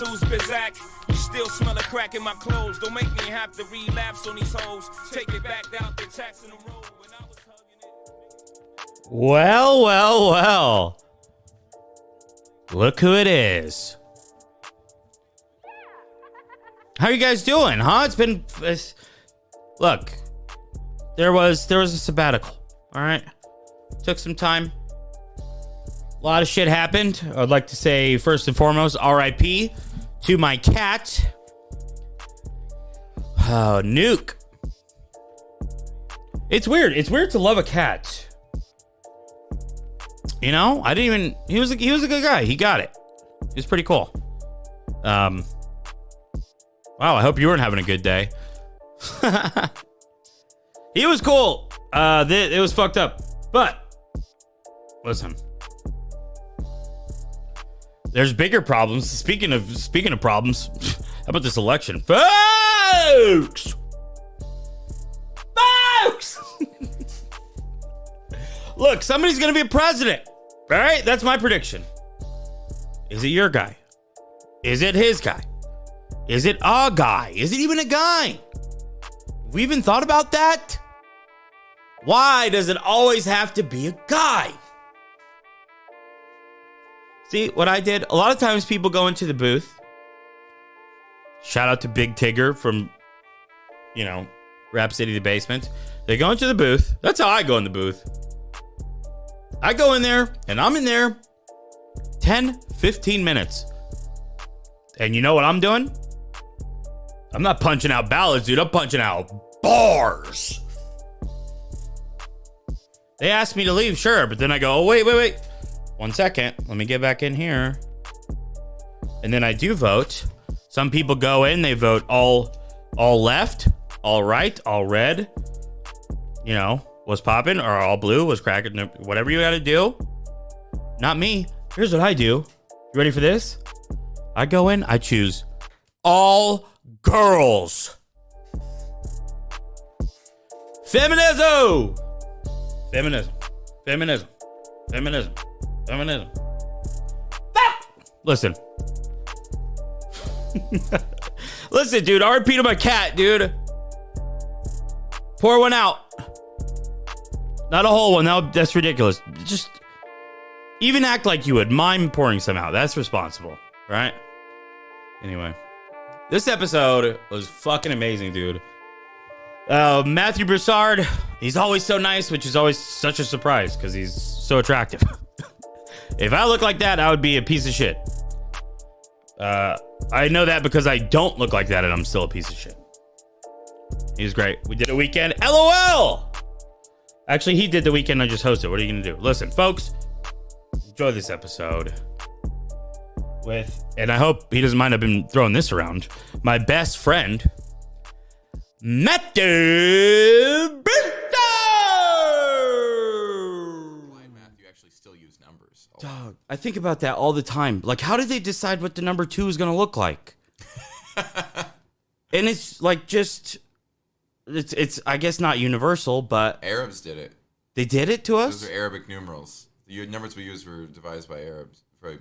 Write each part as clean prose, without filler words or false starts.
who's Bizak. You still smell a crack in my clothes. Don't make me have to relapse on these hoes. Take it back down to taxing the road. When I was hugging it. Well. Look who it is. How you guys doing, huh? Look, there was a sabbatical, all right? Took some time. A lot of shit happened. I'd like to say, first and foremost, RIP to my cat. Oh, Nuke. It's weird. It's weird to love a cat. You know, he was a good guy. He got it. It was pretty cool. Wow, I hope you weren't having a good day. He was cool. It was fucked up. But listen. There's bigger problems. Speaking of problems, how about this election? Folks! Look, somebody's going to be a president. All right? That's my prediction. Is it your guy? Is it his guy? Is it a guy? Is it even a guy? We even thought about that? Why does it always have to be a guy? See, what I did, a lot of times people go into the booth. Shout out to Big Tigger from, Rap City the Basement. They go into the booth. That's how I go in the booth. I go in there, and I'm in there 10, 15 minutes. And you know what I'm doing? I'm not punching out ballads, dude. I'm punching out bars. They asked me to leave, sure. But then I go, oh, wait. 1 second. Let me get back in here. And then I do vote. Some people go in, they vote all left, all right, all red. Was popping, or all blue, was cracking, whatever you gotta do. Not me. Here's what I do. You ready for this? I go in, I choose all girls. Feminism. Listen. Listen, dude. RP to my cat, dude. Pour one out. Not a whole one. That's ridiculous. Just even act like you would. Mime pouring some out. That's responsible, right? Anyway, this episode was fucking amazing, dude. Matthew Broussard, he's always so nice, which is always such a surprise because he's so attractive. If I look like that, I would be a piece of shit. I know that because I don't look like that and I'm still a piece of shit. He's great. We did a weekend. LOL! Actually, he did the weekend. I just hosted. What are you going to do? Listen, folks, enjoy this episode with, and I hope he doesn't mind I've been throwing this around, my best friend, Matthew Broussard! Why Matthew actually still use numbers? Dog, I think about that all the time. Like, how did they decide what the number 2 is going to look like? And it's like just... It's I guess not universal, but Arabs did it. They did it to us? Those are Arabic numerals. The numbers we used were devised by Arabs. The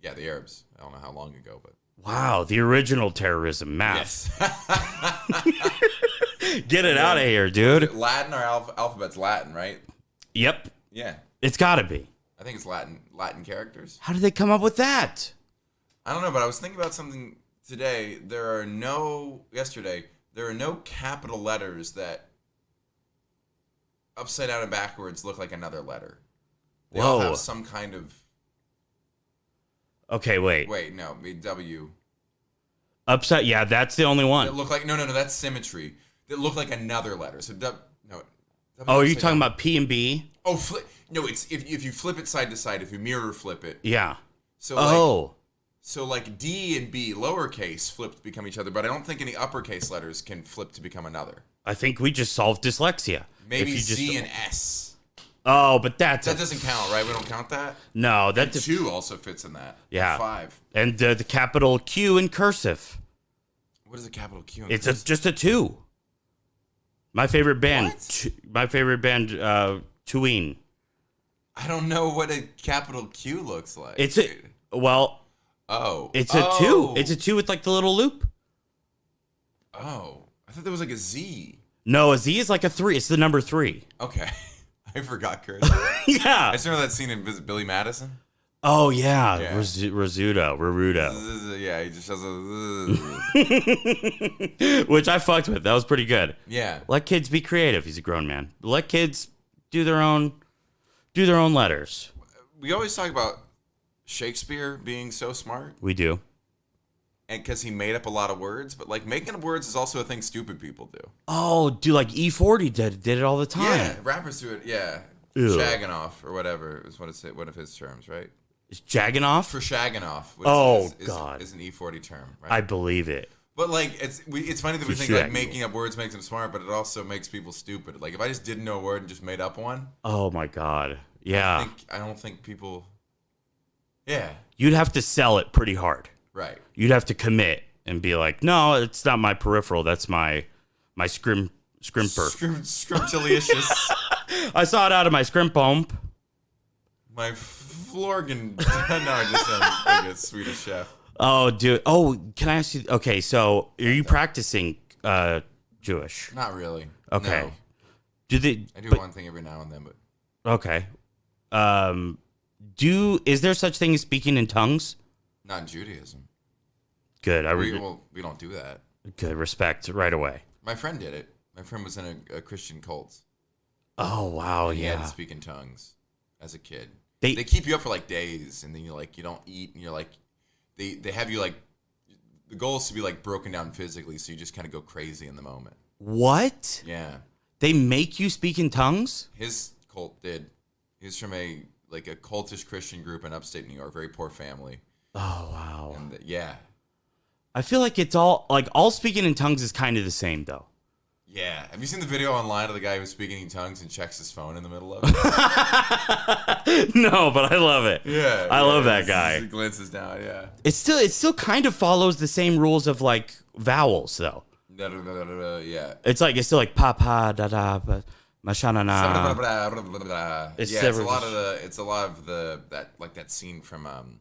Arabs. I don't know how long ago, but wow, the original terrorism math. Yes. Get it out of here, dude. Latin, our alphabet's Latin, right? Yep. Yeah. It's got to be. I think it's Latin characters. How did they come up with that? I don't know, but I was thinking about something today. There are no capital letters that upside down and backwards look like another letter. They all have some kind of... Okay, wait. Wait, no, W. Upside, yeah, that's the only one. It look like... No, that's symmetry. It look like another letter. So, are you talking about P and B? Oh, no, it's if you flip it side to side, if you mirror flip it. Yeah. So, So like D and B lowercase flip to become each other, but I don't think any uppercase letters can flip to become another. I think we just solved dyslexia. Maybe C and S. Oh, but that doesn't count, right? We don't count that? No, that... 2 also fits in that. Yeah. 5. And the capital Q in cursive. What is a capital Q in cursive? It's just a 2. My favorite band. Tween. I don't know what a capital Q looks like. Well, Oh. It's a 2. It's a 2 with like the little loop. Oh. I thought there was like a Z. No, a Z is like a 3. It's the number 3. Okay. I forgot, Chris. Yeah. I just remember that scene in Billy Madison. Oh, yeah. Yeah. Rarudo. Yeah, he just has a... Which I fucked with. That was pretty good. Yeah. Let kids be creative. He's a grown man. Let kids do their own letters. We always talk about Shakespeare being so smart. We do. And because he made up a lot of words, but like making up words is also a thing stupid people do. Oh, dude, like E40 did it all the time. Yeah, rappers do it. Yeah, Ew. shagging off or whatever is what it's one of his terms, right? Is jagging off? For shagging off. Which God, is an E40 term, right? I believe it. But like it's funny that we think shagging. like making up words makes them smart, but it also makes people stupid. Like if I just didn't know a word and just made up one. Oh my God, yeah. I don't think people. Yeah. You'd have to sell it pretty hard. Right. You'd have to commit and be like, no, it's not my peripheral. That's my scrimper. Scrumptious. I saw it out of my scrimpomp. My Florgan. No, I just sound like a Swedish chef. Oh, dude. Oh, can I ask you? Okay, so are you practicing Jewish? Not really. Okay. No. Do they? I do but- one thing every now and then, but Okay. Is there such thing as speaking in tongues? not in Judaism. Good. We don't do that. Good. Respect right away. My friend did it. My friend was in a Christian cult. Oh wow, He had yeah. to speak in tongues as a kid. They- They keep you up for like days, and then you don't eat, and you're like, they have you like, the goal is to be like broken down physically, so you just kind of go crazy in the moment. What? Yeah, They make you speak in tongues? his cult did. He was from a cultish Christian group in upstate New York, very poor family, Oh wow. and yeah, I feel like it's all speaking in tongues is kind of the same though. yeah. Have you seen the video online of the guy who's speaking in tongues and checks his phone in the middle of it? No, but I love it. Yeah, I love that guy. He glances down. Yeah. It still kind of follows the same rules of like vowels though. Yeah. It's still like pa pa da da ba mashanana. It's Yeah, several- it's a lot of that scene from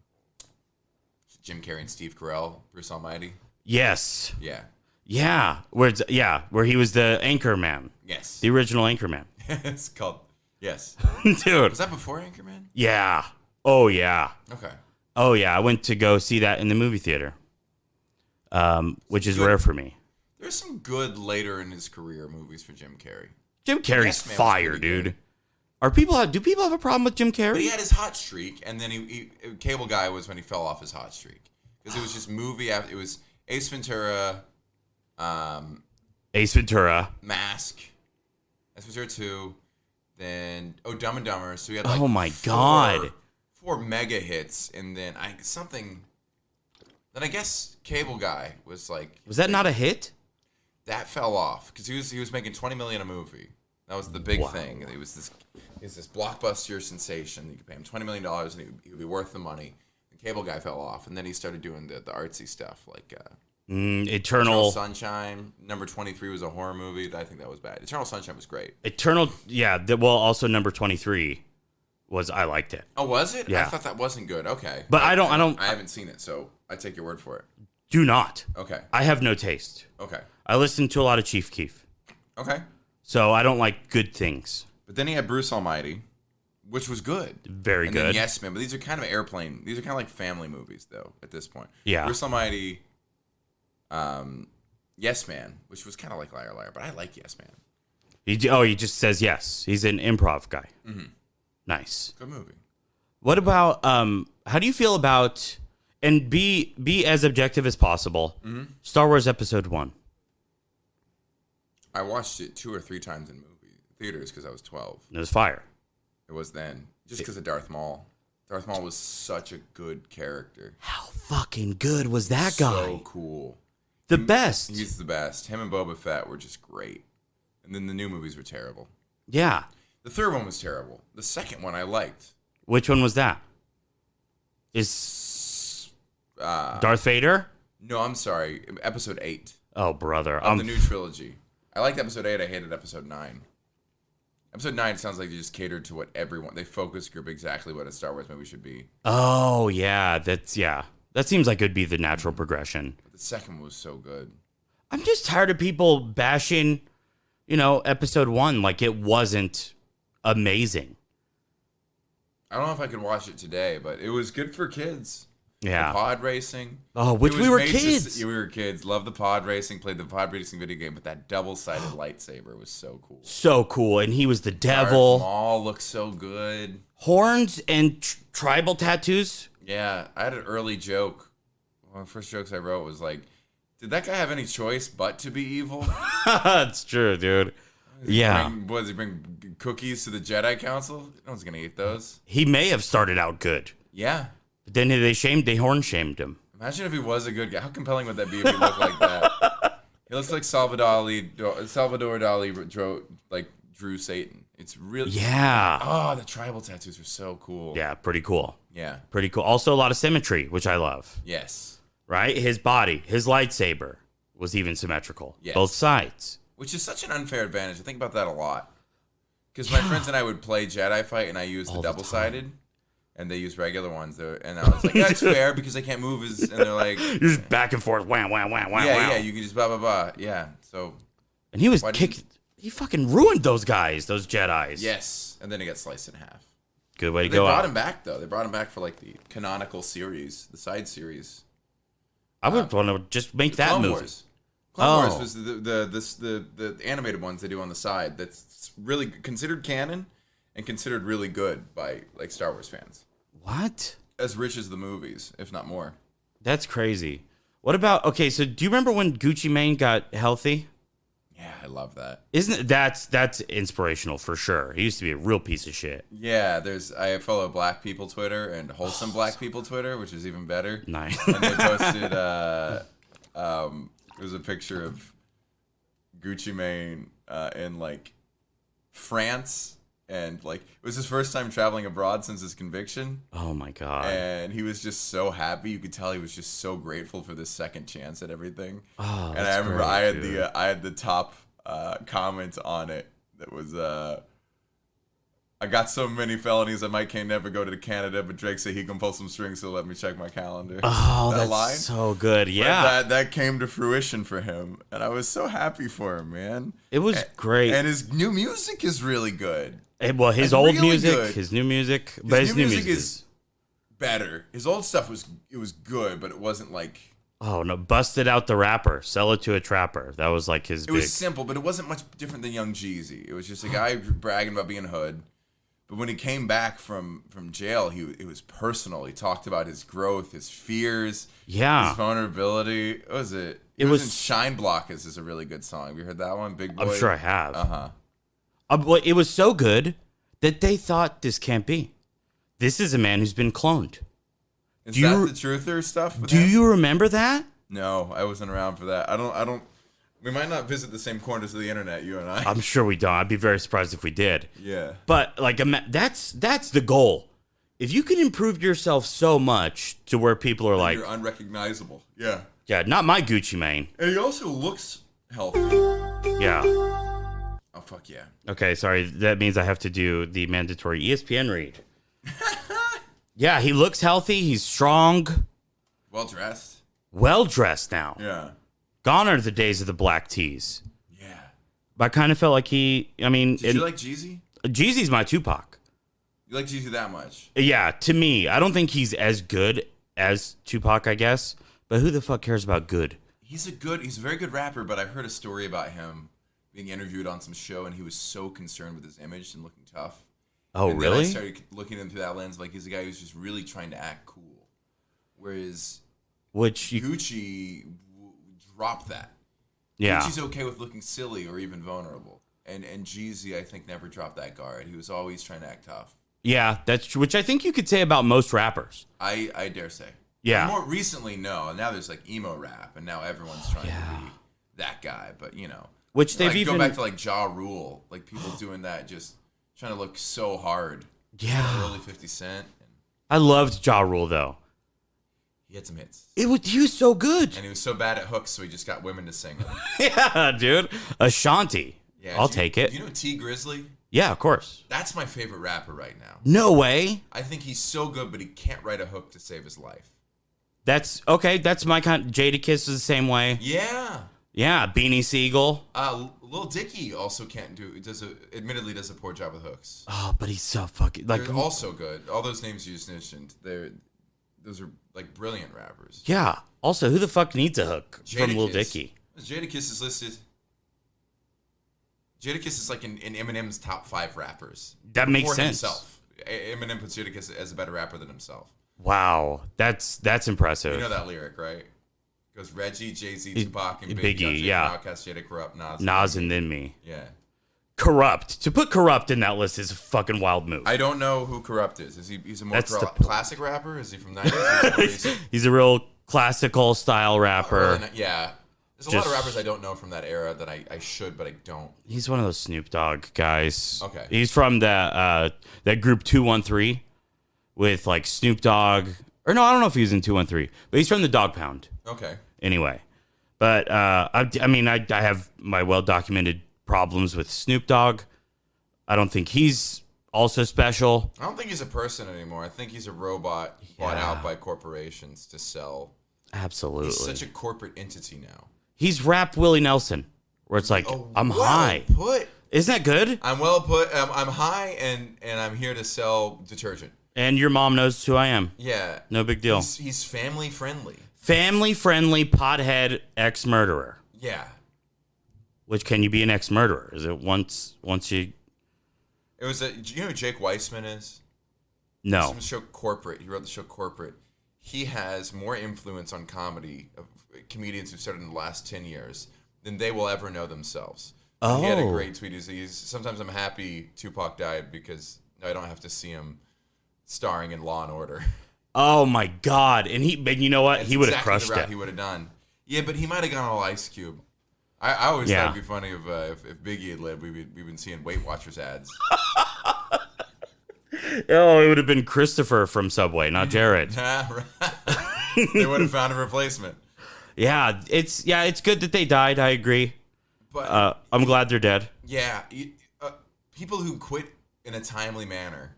Jim Carrey and Steve Carell, Bruce Almighty. Yes. Yeah. Yeah. Where he was the anchor man. Yes. The original anchor man. It's called. Yes. Dude. Was that before Anchorman? Yeah. Oh yeah. Okay. Oh yeah. I went to go see that in the movie theater. Which is rare for me. There's some good later in his career movies for Jim Carrey. Jim Carrey's Yes Man was fire, pretty dude. good. Do people have a problem with Jim Carrey? But he had his hot streak, and then he Cable Guy was when he fell off his hot streak because it was just movie after. It was Ace Ventura, Ace Ventura. Mask, Ace Ventura 2, then Dumb and Dumber. So he had Oh my God. four mega hits, and then Then I guess Cable Guy was like. Was that not a hit? That fell off because he was making $20 million a movie. That was the big thing. It was this blockbuster sensation. You could pay him $20 million and he would be worth the money. The Cable Guy fell off, and then he started doing the artsy stuff like Eternal Sunshine. Number 23 was a horror movie. I think that was bad. Eternal Sunshine was great. Yeah. Also number 23 was I liked it. Oh, was it? Yeah. I thought that wasn't good. Okay. But I haven't seen it, so I take your word for it. Do not. Okay. I have no taste. Okay. I listen to a lot of Chief Keef, Okay. so I don't like good things. But then he had Bruce Almighty, which was good. Very and good. Then Yes Man, but these are kind of airplane. These are kind of like family movies, though. At this point, Yeah. Bruce Almighty, Yes Man, which was kind of like Liar Liar, but I like Yes Man. He just says yes. He's an improv guy. Mm-hmm. Nice. Good movie. What about how do you feel about, and be as objective as possible, Star Wars Episode 1? I watched it 2 or 3 times in movie theaters because I was 12. It was fire. It was then just because of Darth Maul. Darth Maul was such a good character. How fucking good was that guy? So cool. The best. He's the best. Him and Boba Fett were just great. And then the new movies were terrible. Yeah. The third one was terrible. The second one I liked. Which one was that? Is Darth Vader? No, I'm sorry. Episode 8 Oh, brother. of the new trilogy. I liked episode 8. I hated episode 9. Episode 9 sounds like they just catered to what everyone... They focus group exactly what a Star Wars movie should be. Oh, yeah. That's, yeah. That seems like it'd be the natural progression. But the second one was so good. I'm just tired of people bashing, episode 1 like it wasn't amazing. I don't know if I could watch it today, but it was good for kids. Yeah. The pod racing. Oh, which we were kids. We were kids. Loved the pod racing. Played the pod racing video game, but that double-sided lightsaber was so cool. So cool. And he was the devil. Darth Maul looked so good. Horns and tribal tattoos. Yeah, I had an early joke. One of the first jokes I wrote was like, did that guy have any choice but to be evil? That's true, dude. Yeah. Does he bring cookies to the Jedi Council? No one's going to eat those. He may have started out good. Yeah. But then they horn shamed him. Imagine if he was a good guy. How compelling would that be if he looked like that? He looks like Salvador Dali drew Satan. It's really... Yeah. Oh, the tribal tattoos are so cool. Yeah, pretty cool. Yeah. Pretty cool. Also a lot of symmetry, which I love. Yes. Right? His body, his lightsaber was even symmetrical. Yes. Both sides. Which is such an unfair advantage. I think about that a lot. Because my friends and I would play Jedi Fight, and I used the double-sided, and they used regular ones. And I was like, yeah, it's fair, because I can't move as... And they're like... You're just back and forth. Wham, wham, wham, wham, yeah, wham. yeah, you can just blah, blah, blah. Yeah, so... And he was He fucking ruined those guys, those Jedis. Yes, and then he got sliced in half. Good way to They go brought out. him back, though. They brought him back for, like, the canonical series, the side series. I would want to just make that Clone movie. Wars. Clone Wars was the animated ones they do on the side that's really considered canon and considered really good by like Star Wars fans. What? As rich as the movies, if not more. That's crazy. What about so do you remember when Gucci Mane got healthy? Yeah, I love that. Isn't it, that's inspirational for sure. He used to be a real piece of shit. Yeah, I follow Black People Twitter and wholesome Black People Twitter, which is even better. Nice. And they posted it was a picture of Gucci Mane in like France, and like it was his first time traveling abroad since his conviction. Oh my god. And he was just so happy. You could tell he was just so grateful for this second chance at everything. Oh, and I remember I had the top comment on it that was I got so many felonies I can't never go to Canada, but Drake said he can pull some strings, so let me check my calendar. Oh, that that's line? so good. Yeah. But that came to fruition for him, and I was so happy for him, man. It was great. And his new music is really good. Well, his old really music, good. his new music, but his new music is better. His old stuff was good, but it wasn't like... Oh, no, busted out the rapper, sell it to a trapper. That was like his It was simple, but it wasn't much different than Young Jeezy. It was just a guy bragging about being hood. But when he came back from jail, it was personal. He talked about his growth, his fears, his vulnerability. What was it? It was in Shine Blockers is a really good song. Have you heard that one? Big Boy? I'm sure I have. Uh-huh. Well, it was so good that they thought this can't be. This is a man who's been cloned. Is that the truther stuff? Do you remember that? No, I wasn't around for that. I don't. We might not visit the same corners of the internet, you and I. I'm sure we don't. I'd be very surprised if we did. Yeah. But like, that's the goal. If you can improve yourself so much to where people are like, you're unrecognizable. Yeah. Yeah, not my Gucci Mane. And he also looks healthy. Yeah. Oh fuck yeah. Okay, sorry. That means I have to do the mandatory ESPN read. Yeah, he looks healthy. He's strong. Well dressed. Well dressed now. Yeah. Gone are the days of the black tees. Yeah. But I kind of felt like Did you like Jeezy? Jeezy's my Tupac. You like Jeezy that much? Yeah, to me. I don't think he's as good as Tupac, I guess. But who the fuck cares about good? He's a very good rapper, but I heard a story about him being interviewed on some show, and he was so concerned with his image and looking tough. Oh, and really? Then I started looking at him through that lens, like he's a guy who's just really trying to act cool. Whereas Gucci dropped that. Yeah. Gucci's okay with looking silly or even vulnerable. And Jeezy, I think, never dropped that guard. He was always trying to act tough. Yeah, that's true, which I think you could say about most rappers. I dare say. Yeah. More recently, no. Now there's like emo rap, and now everyone's trying to be that guy. But, Which they've like, even... Go back to like Ja Rule. Like people doing that, just trying to look so hard. Yeah. Early 50 Cent. I loved Ja Rule, though. He had some hits. He was so good. And he was so bad at hooks, so he just got women to sing them. Yeah, dude. Ashanti. Yeah, I'll take it. Do you know T Grizzly? Yeah, of course. That's my favorite rapper right now. No way. I think he's so good, but he can't write a hook to save his life. That's okay. That's my kind. Jadakiss is the same way. Yeah. Yeah, Beanie Siegel. Lil Dicky also admittedly does a poor job with hooks. Oh, but he's so fucking like. They're also good. All those names you just mentioned, those are like brilliant rappers. Yeah. Also, who the fuck needs a hook from Lil Jadakiss. Dicky? Jadakiss is listed. Jadakiss is like in Eminem's top 5 rappers. That makes Before sense. Himself. Eminem puts Jadakiss as a better rapper than himself. Wow, that's impressive. You know that lyric, right? It goes Reggie, Jay-Z, Tupac, and Biggie, yeah. Outkast, Jada, Corrupt, Nas and then me. Yeah. Corrupt. To put Corrupt in that list is a fucking wild move. I don't know who Corrupt is. He's a more That's the classic rapper? Is he from 90s? He's a real classical style rapper. Yeah. There's a lot of rappers I don't know from that era that I should, but I don't. He's one of those Snoop Dogg guys. Okay. He's from that group 213 with like Snoop Dogg. Or no, I don't know if he was in 213, but he's from the Dog Pound. Okay. Anyway. But I have my well-documented problems with Snoop Dogg. I don't think he's also special. I don't think he's a person anymore. I think he's a robot bought out by corporations to sell. Absolutely. He's such a corporate entity now. He's rap Willie Nelson, where it's like, I'm high. Put. Isn't that good? I'm well put. I'm high, and I'm here to sell detergent. And your mom knows who I am. Yeah. No big deal. He's family friendly. Family friendly pothead ex-murderer. Yeah. Which, can you be an ex-murderer? Is it once you... It was do you know who Jake Weissman is? No. From the show Corporate. He wrote the show Corporate. He has more influence on comedy of comedians who've started in the last 10 years than they will ever know themselves. Oh. He had a great tweet. He's sometimes I'm happy Tupac died because I don't have to see him starring in Law and Order. Oh my God! And you know what? That's He would have exactly crushed the route it. He would have done. Yeah, but he might have gone all Ice Cube. I always thought it'd be funny if Biggie had lived. We've been seeing Weight Watchers ads. Oh, it would have been Christopher from Subway, not Jared. They would have found a replacement. Yeah, it's good that they died. I agree. But I'm glad they're dead. yeah, people who quit in a timely manner,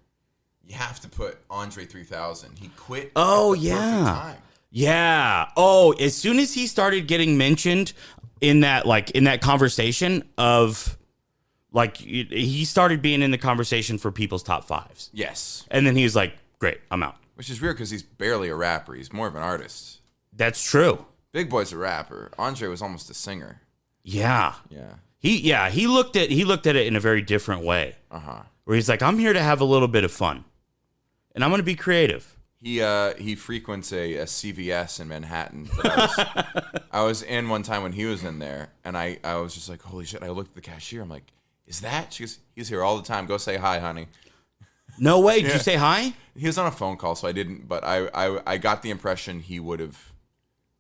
you have to put Andre 3000. He quit. Oh, at the yeah. perfect time. Yeah. Oh, as soon as he started getting mentioned in that conversation of like he started being in the conversation for people's top 5s. Yes. And then he was like, "Great, I'm out." Which is weird because he's barely a rapper. He's more of an artist. That's true. Big Boy's a rapper. Andre was almost a singer. Yeah. Yeah. He looked at it in a very different way. Uh-huh. Where he's like, "I'm here to have a little bit of fun. And I'm going to be creative." He frequents a CVS in Manhattan that I was in one time when he was in there, and I was just like, holy shit. I looked at the cashier. I'm like, is that? She goes, he's here all the time. Go say hi, honey. No way. Did you say hi? He was on a phone call, so I didn't, but I got the impression he would have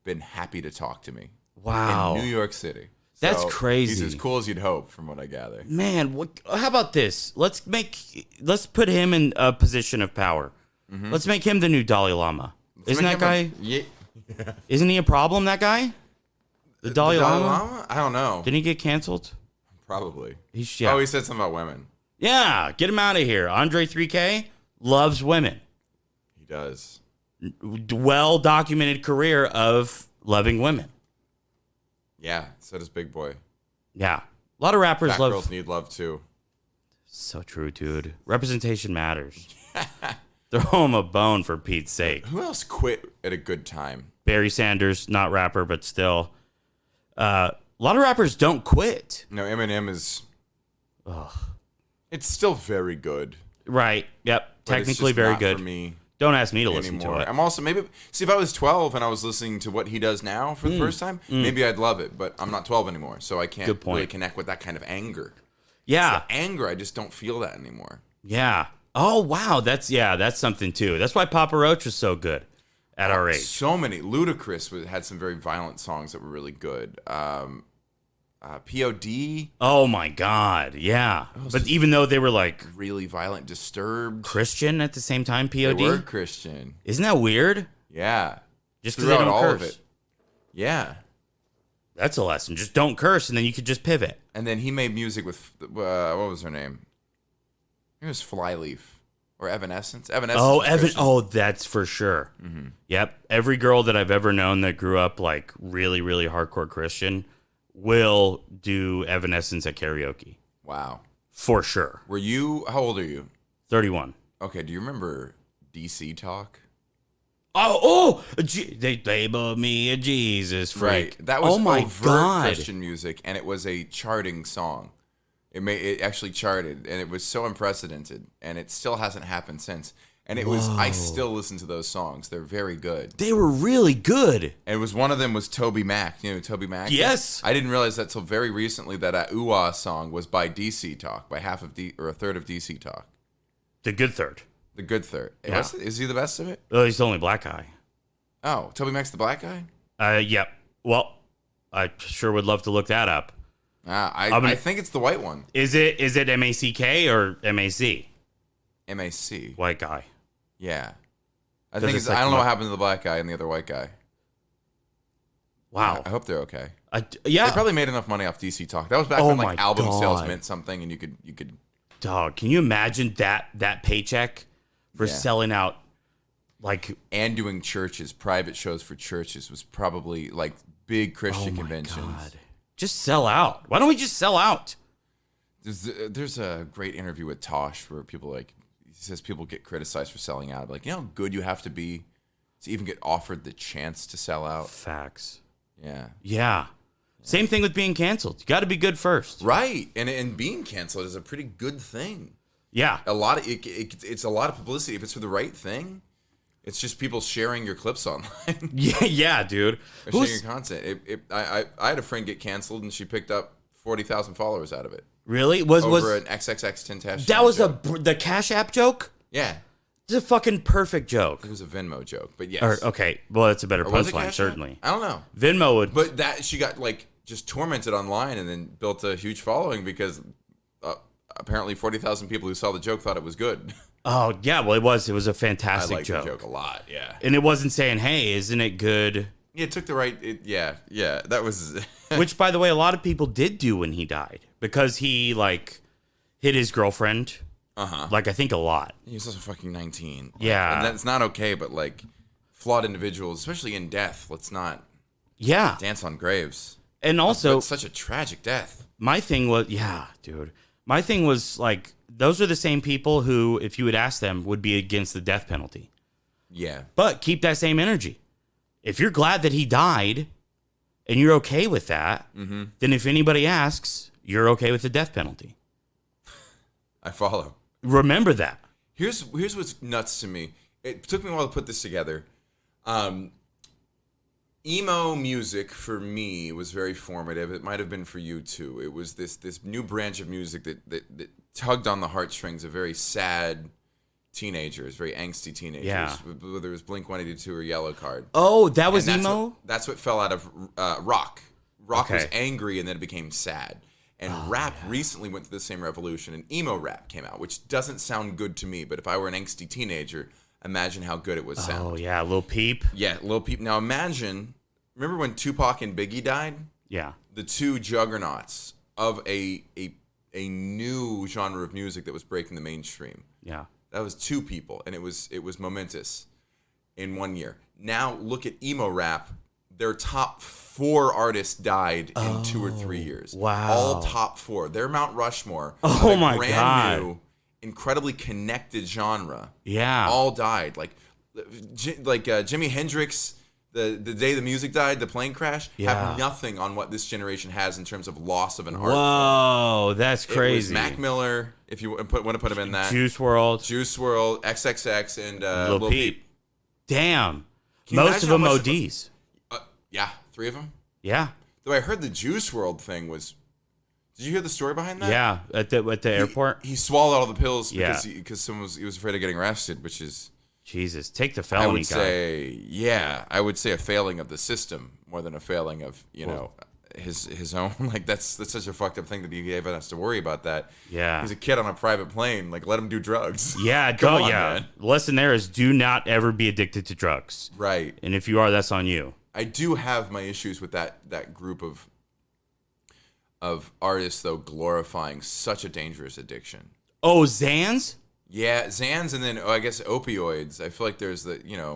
been happy to talk to me. Wow. In New York City. That's So crazy. He's as cool as you'd hope, from what I gather. Man, how about this? Let's put him in a position of power. Mm-hmm. Let's make him the new Dalai Lama. Isn't that guy? Yeah. Isn't he a problem? That guy, the Dalai Lama. I don't know. Didn't he get canceled? Probably. Yeah. Oh, he said something about women. Yeah, get him out of here. Andre 3K loves women. He does. Well documented career of loving women. Yeah, so does Big Boy. Yeah, a lot of rappers Fat love. girls need love too. So true, dude. Representation matters. Throw him a bone for Pete's sake. Who else quit at a good time? Barry Sanders, not rapper, but still. A lot of rappers don't quit. No, Eminem is. It's still very good. Right. Yep. But Technically it's just very not good. for me Don't ask me to listen anymore. to it. I'm also see if I was 12 and I was listening to what he does now for the first time, maybe I'd love it. But I'm not 12 anymore, so I can't Good point. really connect with that kind of anger. Yeah. The anger, I just don't feel that anymore. Yeah. Oh wow. That's something too. That's why Papa Roach was so good at our age. So many. Ludacris had some very violent songs that were really good. POD. Oh my God. Yeah. But even though they were like Really violent. Disturbed. Christian at the same time, They POD. were Christian. Isn't that weird? Yeah. Just because they Throughout don't all curse. of it. Yeah. That's a lesson. Just don't curse, and then you could just pivot. And then he made music with what was her name? It was Flyleaf. Or Evanescence. Evanescence. Oh, was Christian. Oh, that's for sure. Mm-hmm. Yep. Every girl that I've ever known that grew up like really, really hardcore Christian will do Evanescence at karaoke. Wow. For sure. Were you? How old are you? 31. Okay. Do you remember DC Talk? They labeled me a Jesus freak. Right. That was my overt God. Christian music, and it was a charting song. It actually charted, and it was so unprecedented, and it still hasn't happened since. And it was, I still listen to those songs. They're very good. They were really good. And it was one of them was Toby Mac. You know who Toby Mac? Yes. I didn't realize that till very recently that Ooh Ah song was by DC Talk, by a third of DC Talk. The good third. The good third. Yeah. Is he the best of it? Oh, he's the only black guy. Oh, Toby Mac's the black guy? Yep. Well, I sure would love to look that up. I think it's the white one. Is it MACK or MAC? MAC. White guy. Yeah. I think I don't know what happened to the black guy and the other white guy. Wow. I hope they're okay. Yeah. They probably made enough money off DC Talk. That was back when like album sales meant something, and you could. Dog, can you imagine that paycheck for selling out like and doing private shows for churches was probably like big Christian conventions. God. Just sell out. Why don't we just sell out? There's a great interview with Tosh where he says people get criticized for selling out. Like, you know how good you have to be to even get offered the chance to sell out? Facts. Yeah. Same thing with being canceled. You got to be good first. Right. And being canceled is a pretty good thing. Yeah. It's a lot of publicity. If it's for the right thing, it's just people sharing your clips online. Yeah, dude. Or sharing your content. I had a friend get canceled, and she picked up 40,000 followers out of it. Really? Over an XXX Tentacion. That was joke. the Cash App joke? Yeah. It's a fucking perfect joke. It was a Venmo joke, but yes. Okay, well, that's a better punchline, certainly. I don't know. Venmo would... But that she got, like, just tormented online and then built a huge following because apparently 40,000 people who saw the joke thought it was good. Oh, yeah, well, it was a fantastic I like joke. the joke a lot, yeah. And it wasn't saying, hey, isn't it good? Yeah, it took the right... yeah, that was... Which, by the way, a lot of people did do when he died. Because he, like, hit his girlfriend. Uh-huh. Like, I think a lot. He was also fucking 19. Like, yeah. And that's not okay, but, like, flawed individuals, especially in death, let's not dance on graves. And also... It's such a tragic death. My thing was... Yeah, dude. My thing was, like, those are the same people who, if you would ask them, would be against the death penalty. Yeah. But keep that same energy. If you're glad that he died, and you're okay with that, then if anybody asks, you're okay with the death penalty. I follow. Remember that. Here's what's nuts to me. It took me a while to put this together. Emo music for me was very formative. It might have been for you too. It was this new branch of music that tugged on the heartstrings of very sad teenagers, very angsty teenagers. Yeah. Whether it was Blink-182 or Yellow Card. Oh, that was And emo? That's what fell out of rock. Rock was Okay. angry and then it became sad. And rap recently went through the same revolution, and emo rap came out, which doesn't sound good to me. But if I were an angsty teenager, imagine how good it would sound. Oh, yeah, Lil Peep. Yeah, Lil Peep. Now remember when Tupac and Biggie died? Yeah. The two juggernauts of a new genre of music that was breaking the mainstream. Yeah. That was two people, and it was momentous in 1 year. Now look at emo rap. Their top 4 artists died in 2 or 3 years. Wow. All top 4. They're Mount Rushmore. Oh of a my brand God. new, incredibly connected genre. Yeah. All died. Like Jimi Hendrix, the day the music died, the plane crash, have nothing on what this generation has in terms of loss of an art form. Whoa, that's crazy. It was Mac Miller, if you want to put him in that. Juice WRLD. XXX, and Lil Peep. Damn. Can you Most of imagine them how much- ODs. Yeah, 3 of them. Yeah. Though I heard the Juice WRLD thing was. Did you hear the story behind that? Yeah. At the airport. He swallowed all the pills because Yeah. because he was afraid of getting arrested, which is Jesus. Take the I felony would guy. I would say a failing of the system more than a failing of his own. Like that's such a fucked up thing that he even has to worry about that. Yeah. He's a kid on a private plane. Like let him do drugs. Yeah. Come on, yeah. man. The lesson there is do not ever be addicted to drugs. Right. And if you are, that's on you. I do have my issues with that group of artists though glorifying such a dangerous addiction. Oh, Zans? Yeah, Xans and then I guess opioids. I feel like there's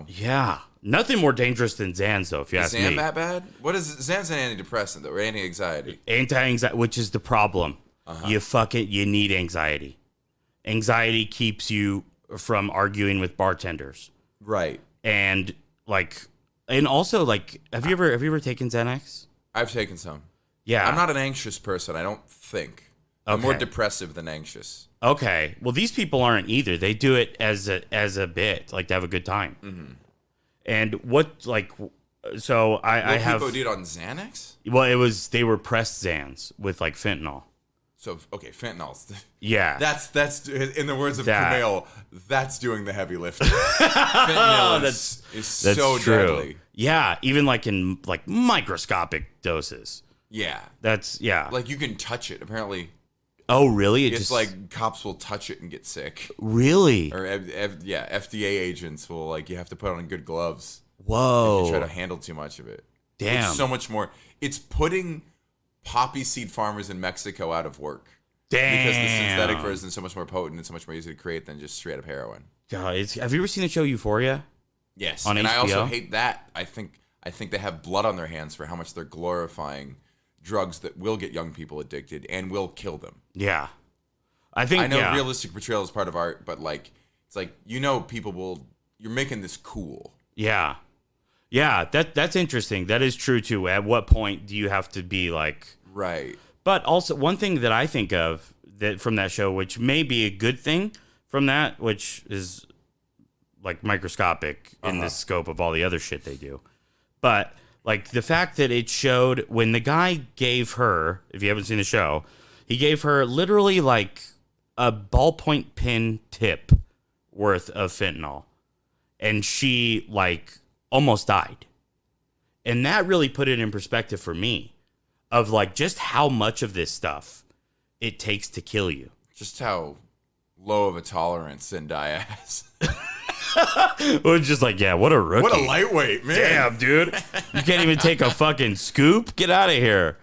Yeah. Nothing more dangerous than Xans, though, if you ask Xan me. that bad? What is Xan's an antidepressant though, or anti-anxiety? Anti-anxiety, which is the problem. You need anxiety. Anxiety keeps you from arguing with bartenders. Right. And also have you ever taken Xanax? I've taken some. Yeah. I'm not an anxious person, I don't think. I'm more Okay. depressive than anxious. Okay. Well, these people aren't either. They do it as a bit, like to have a good time. Mm-hmm. And I have people do it on Xanax? Well, they were pressed Xans with like fentanyl. So okay, fentanyl's. Yeah. That's in the words of That. Kumail, that's doing the heavy lifting. Fentanyl is That's so true. deadly. Yeah, even in microscopic doses. Yeah. That's Like you can touch it. Apparently, oh, really? it's like cops will touch it and get sick. Really? Or FDA agents will you have to put on good gloves. Whoa. If you try to handle too much of it. Damn. It's so much more. It's putting poppy seed farmers in Mexico out of work. Damn. Because the synthetic version is so much more potent and so much more easy to create than just straight up heroin. God, have you ever seen the show Euphoria? Yes. On and HBO? I also hate that. I think they have blood on their hands for how much they're glorifying drugs that will get young people addicted and will kill them. Yeah. I know realistic portrayal is part of art, but it's people will. You're making this cool. Yeah. Yeah, that's interesting. That is true too. At what point do you have to be right? But also one thing that I think of that from that show, which may be a good thing from that, which is microscopic in the scope of all the other shit they do. But the fact that it showed when the guy gave her, if you haven't seen the show, he gave her literally a ballpoint pen tip worth of fentanyl. And she almost died. And that really put it in perspective for me of just how much of this stuff it takes to kill you. Just how low of a tolerance Zendaya has. It was just what a rookie. What a lightweight, man. Damn, dude. You can't even take a fucking scoop? Get out of here.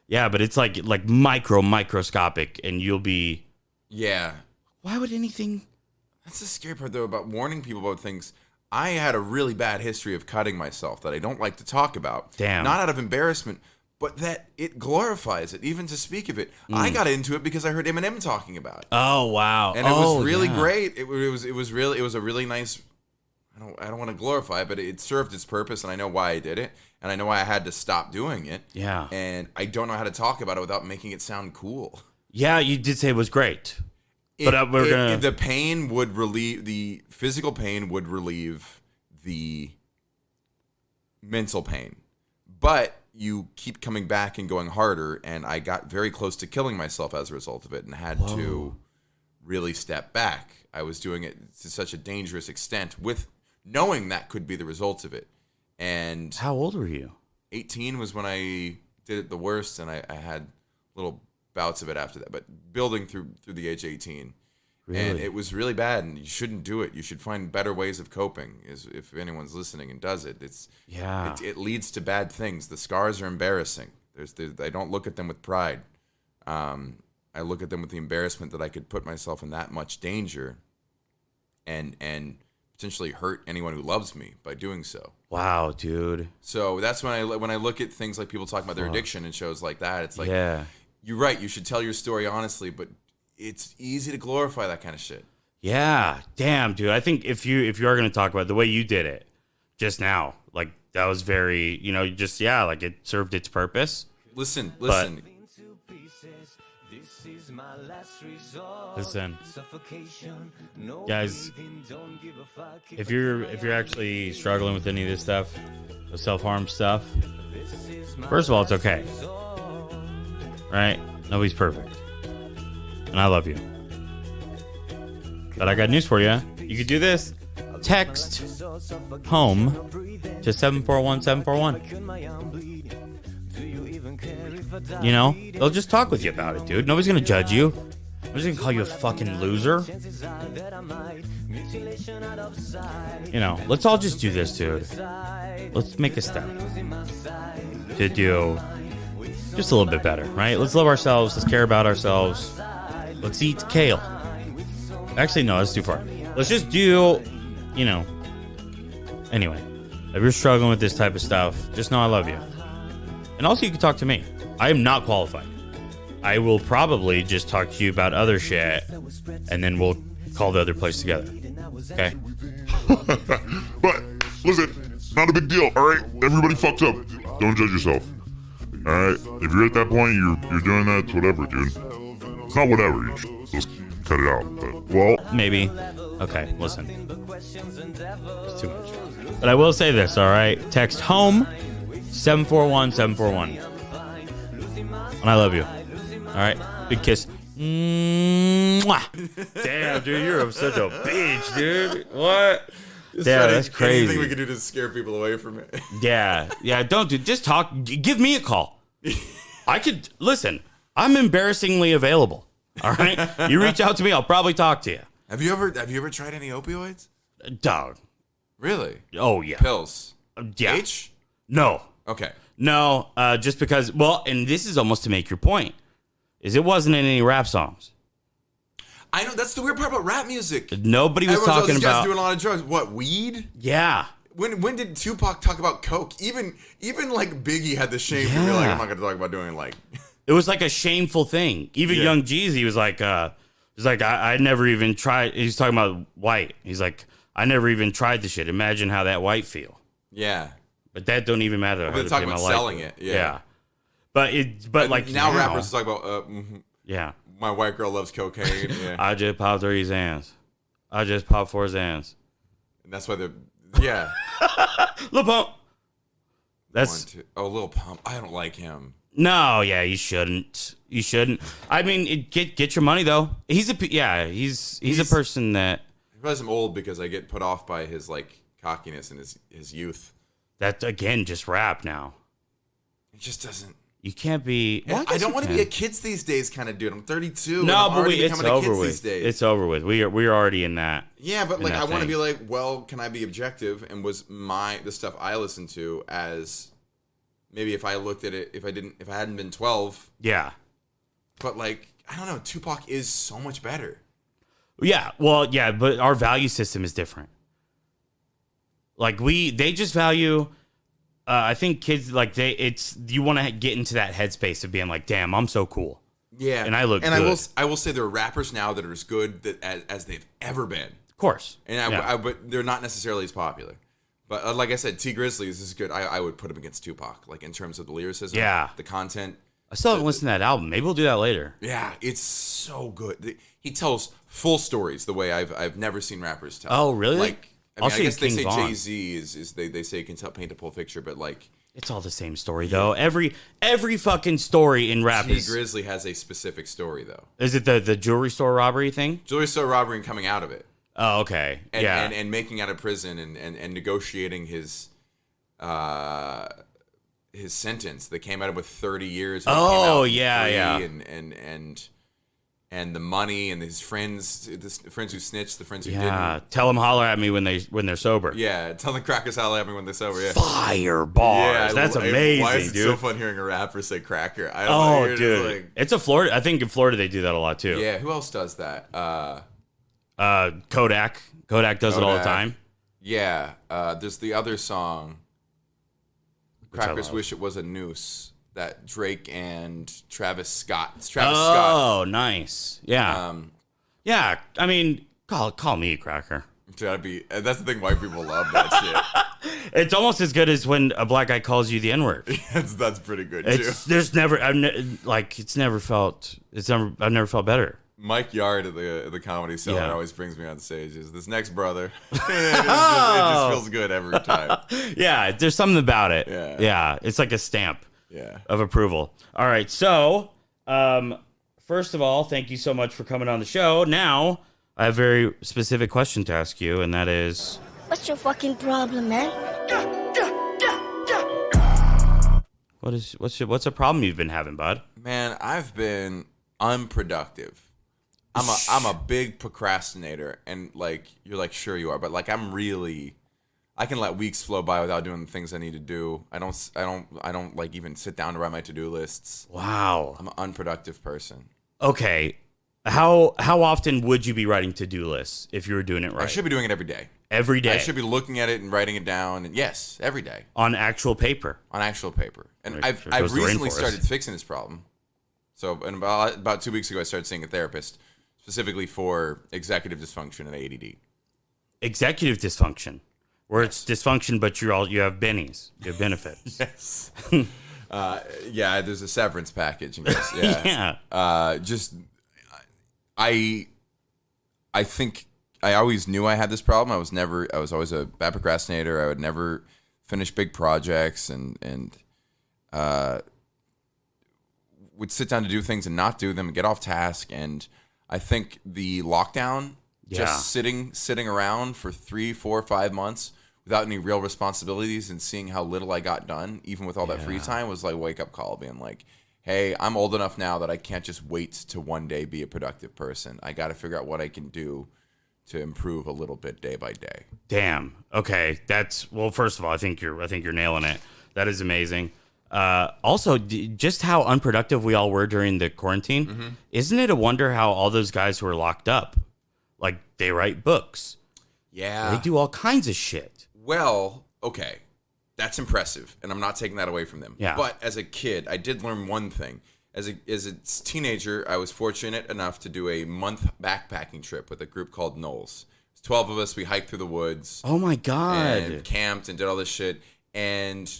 Yeah, but it's microscopic and you'll be... Yeah. Why would anything... That's the scary part, though, about warning people about things. I had a really bad history of cutting myself that I don't like to talk about. Damn. Not out of embarrassment, but that it glorifies it, even to speak of it. I got into it because I heard Eminem talking about it. Oh, wow. And it was really great. It was a really nice... I don't want to glorify it, but it served its purpose, and I know why I did it, and I know why I had to stop doing it. Yeah. And I don't know how to talk about it without making it sound cool. Yeah, you did say it was great. But we're gonna... The pain would relieve... The physical pain would relieve the mental pain. But you keep coming back and going harder, and I got very close to killing myself as a result of it and had to really step back. I was doing it to such a dangerous extent with knowing that could be the result of it. And how old were you? 18 was when I did it the worst, and I had little bouts of it after that, but building through the age of 18. Really? And it was really bad, and you shouldn't do it. You should find better ways of coping. If anyone's listening and does it, it leads to bad things. The scars are embarrassing. I don't look at them with pride. I look at them with the embarrassment that I could put myself in that much danger, and potentially hurt anyone who loves me by doing so. Wow, dude. So that's when I look at things like people talking about their addiction and shows like that. It's you're right. You should tell your story honestly, but it's easy to glorify that kind of shit. Yeah, damn, dude. I think if you are going to talk about the way you did it just now, that was very, it served its purpose. Listen. Listen, guys. If you're actually struggling with any of this stuff, the self-harm stuff, first of all, it's okay, right? Nobody's perfect, and I love you. But I got news for you. You could do this. Text home to 741-741. They'll just talk with you about it, dude. Nobody's gonna judge you. Nobody's gonna call you a fucking loser. Let's all just do this, dude. Let's make a step to do just a little bit better, right? Let's love ourselves. Let's care about ourselves. Let's eat kale. Actually, no, that's too far. Let's just do, anyway. If you're struggling with this type of stuff, just know I love you. And also, you can talk to me. I am not qualified. I will probably just talk to you about other shit, and then we'll call the other place together. Okay? But, listen, not a big deal, alright? Everybody fucks up. Don't judge yourself. Alright? If you're at that point, you're doing that, it's whatever, dude. It's not whatever, you just cut it out. But, well... Maybe. Okay, listen. It's too much. But I will say this, alright? Text HOME 741-741. And I love you. Alright? Big kiss. Mwah. Damn, dude, you're such a bitch, dude. What? Damn, that's crazy. Anything we can do to scare people away from it. Yeah, don't do. Just talk. Give me a call. I could listen. I'm embarrassingly available. All right, you reach out to me, I'll probably talk to you. Have you ever tried any opioids? Dog. Really? Oh yeah. Pills. Yeah. H? No. Okay. No. Just because. Well, and this is almost to make your point. Is it wasn't in any rap songs. I know, that's the weird part about rap music. Nobody was Everyone's talking these guys about doing a lot of drugs. What, weed? Yeah. When did Tupac talk about coke? Even like Biggie had the shame to be like, I'm not gonna talk about doing like. It was like a shameful thing. Even Young Jeezy was like, I never even tried. He's talking about white. He's like, I never even tried the shit. Imagine how that white feel. Yeah. But that don't even matter. They're talking about selling it. Yeah. But like now rappers talk about yeah. My white girl loves cocaine. Yeah. I just popped 3 Zans. I just popped 4 Zans. And that's why they're Lil Pump. That's Lil Pump. I don't like him. No, yeah, you shouldn't. You shouldn't. I mean, get your money though. He's a person that. I realize I'm old because I get put off by his like cockiness and his youth. That again, just rap now. It just doesn't. You can't be. Well, I don't want to be a kids these days kind of dude. I'm 32. No, but it's over with. These days. It's over with. We're already in that. Yeah, but like I want to be like, well, can I be objective? And was the stuff I listened to as maybe if I looked at it, if I hadn't been 12. Yeah. But like I don't know, Tupac is so much better. Yeah, well, yeah, but our value system is different. Like they just value. I think kids like you want to get into that headspace of being like, damn, I'm so cool. Yeah, and I look. And good. I will say there are rappers now that are as good as they've ever been. Of course. And but they're not necessarily as popular. But like I said, T Grizzly is good. I would put him against Tupac, like in terms of the lyricism, the content. I still haven't listened to that album. Maybe we'll do that later. Yeah, it's so good. He tells full stories the way I've never seen rappers tell. Oh, really? Like, I guess they say Von. Jay-Z is they say he can paint a full picture, but like it's all the same story though. Every fucking story in rap T Grizzly has a specific story though. Is it the jewelry store robbery thing? Jewelry store robbery and coming out of it. Oh, okay. And making out of prison and negotiating his sentence. They came out with 30 years. Oh, And the money and his friends, the friends who snitched, the friends who didn't. Yeah, tell them holler at me when they're sober. Yeah, tell the crackers holler at me when they're sober. Yeah, fire bars. That's amazing, why is it dude. so fun hearing a rapper say cracker? I don't know, dude, like, it's a Florida. I think in Florida they do that a lot too. Yeah, who else does that? Kodak does it all the time. Yeah, there's the other song. Crackers wish it was a noose. That Drake and Travis Scott. Scott. Oh, nice. Yeah. Yeah. I mean, call me a cracker. That's the thing. White people love that shit. It's almost as good as when a black guy calls you the N-word. That's pretty good too. I've never felt better. Mike Yard at the Comedy Cellar always brings me on stage. Is this next brother? It just feels good every time. Yeah, there's something about it. Yeah. It's like a stamp. Yeah. Of approval. All right. So, first of all, thank you so much for coming on the show. Now, I have a very specific question to ask you, and that is, what's your fucking problem, man? What's a problem you've been having, bud? Man, I've been unproductive. I'm a big procrastinator, and like you're like sure you are, but like I can let weeks flow by without doing the things I need to do. I don't like even sit down to write my to-do lists. Wow. I'm an unproductive person. Okay. How often would you be writing to-do lists if you were doing it right? I should be doing it every day. Every day. I should be looking at it and writing it down. And yes, every day On actual paper. on actual paper. And Right, I've there goes the recently rainforest. started fixing this problem. So about 2 weeks ago, I started seeing a therapist specifically for executive dysfunction and ADD. Executive dysfunction, where it's dysfunction, but you have bennies, you have benefits. Yes. Yeah, there's a severance package. I guess. Yeah. I think I always knew I had this problem. I was always a bad procrastinator. I would never finish big projects and would sit down to do things and not do them and get off task. And I think the lockdown, just sitting around for 3, 4, 5 months without any real responsibilities and seeing how little I got done, even with all that free time, was like a wake up call, being like, hey, I'm old enough now that I can't just wait to one day be a productive person. I got to figure out what I can do to improve a little bit day by day. Damn. Okay. First of all, I think you're nailing it. That is amazing. Also, just how unproductive we all were during the quarantine. Mm-hmm. Isn't it a wonder how all those guys who are locked up, like, they write books. Yeah. They do all kinds of shit. Well, okay. That's impressive, and I'm not taking that away from them. Yeah. But as a kid, I did learn one thing. As a teenager, I was fortunate enough to do a month backpacking trip with a group called Knowles. 12 of us. We hiked through the woods. Oh, my God. And camped and did all this shit. And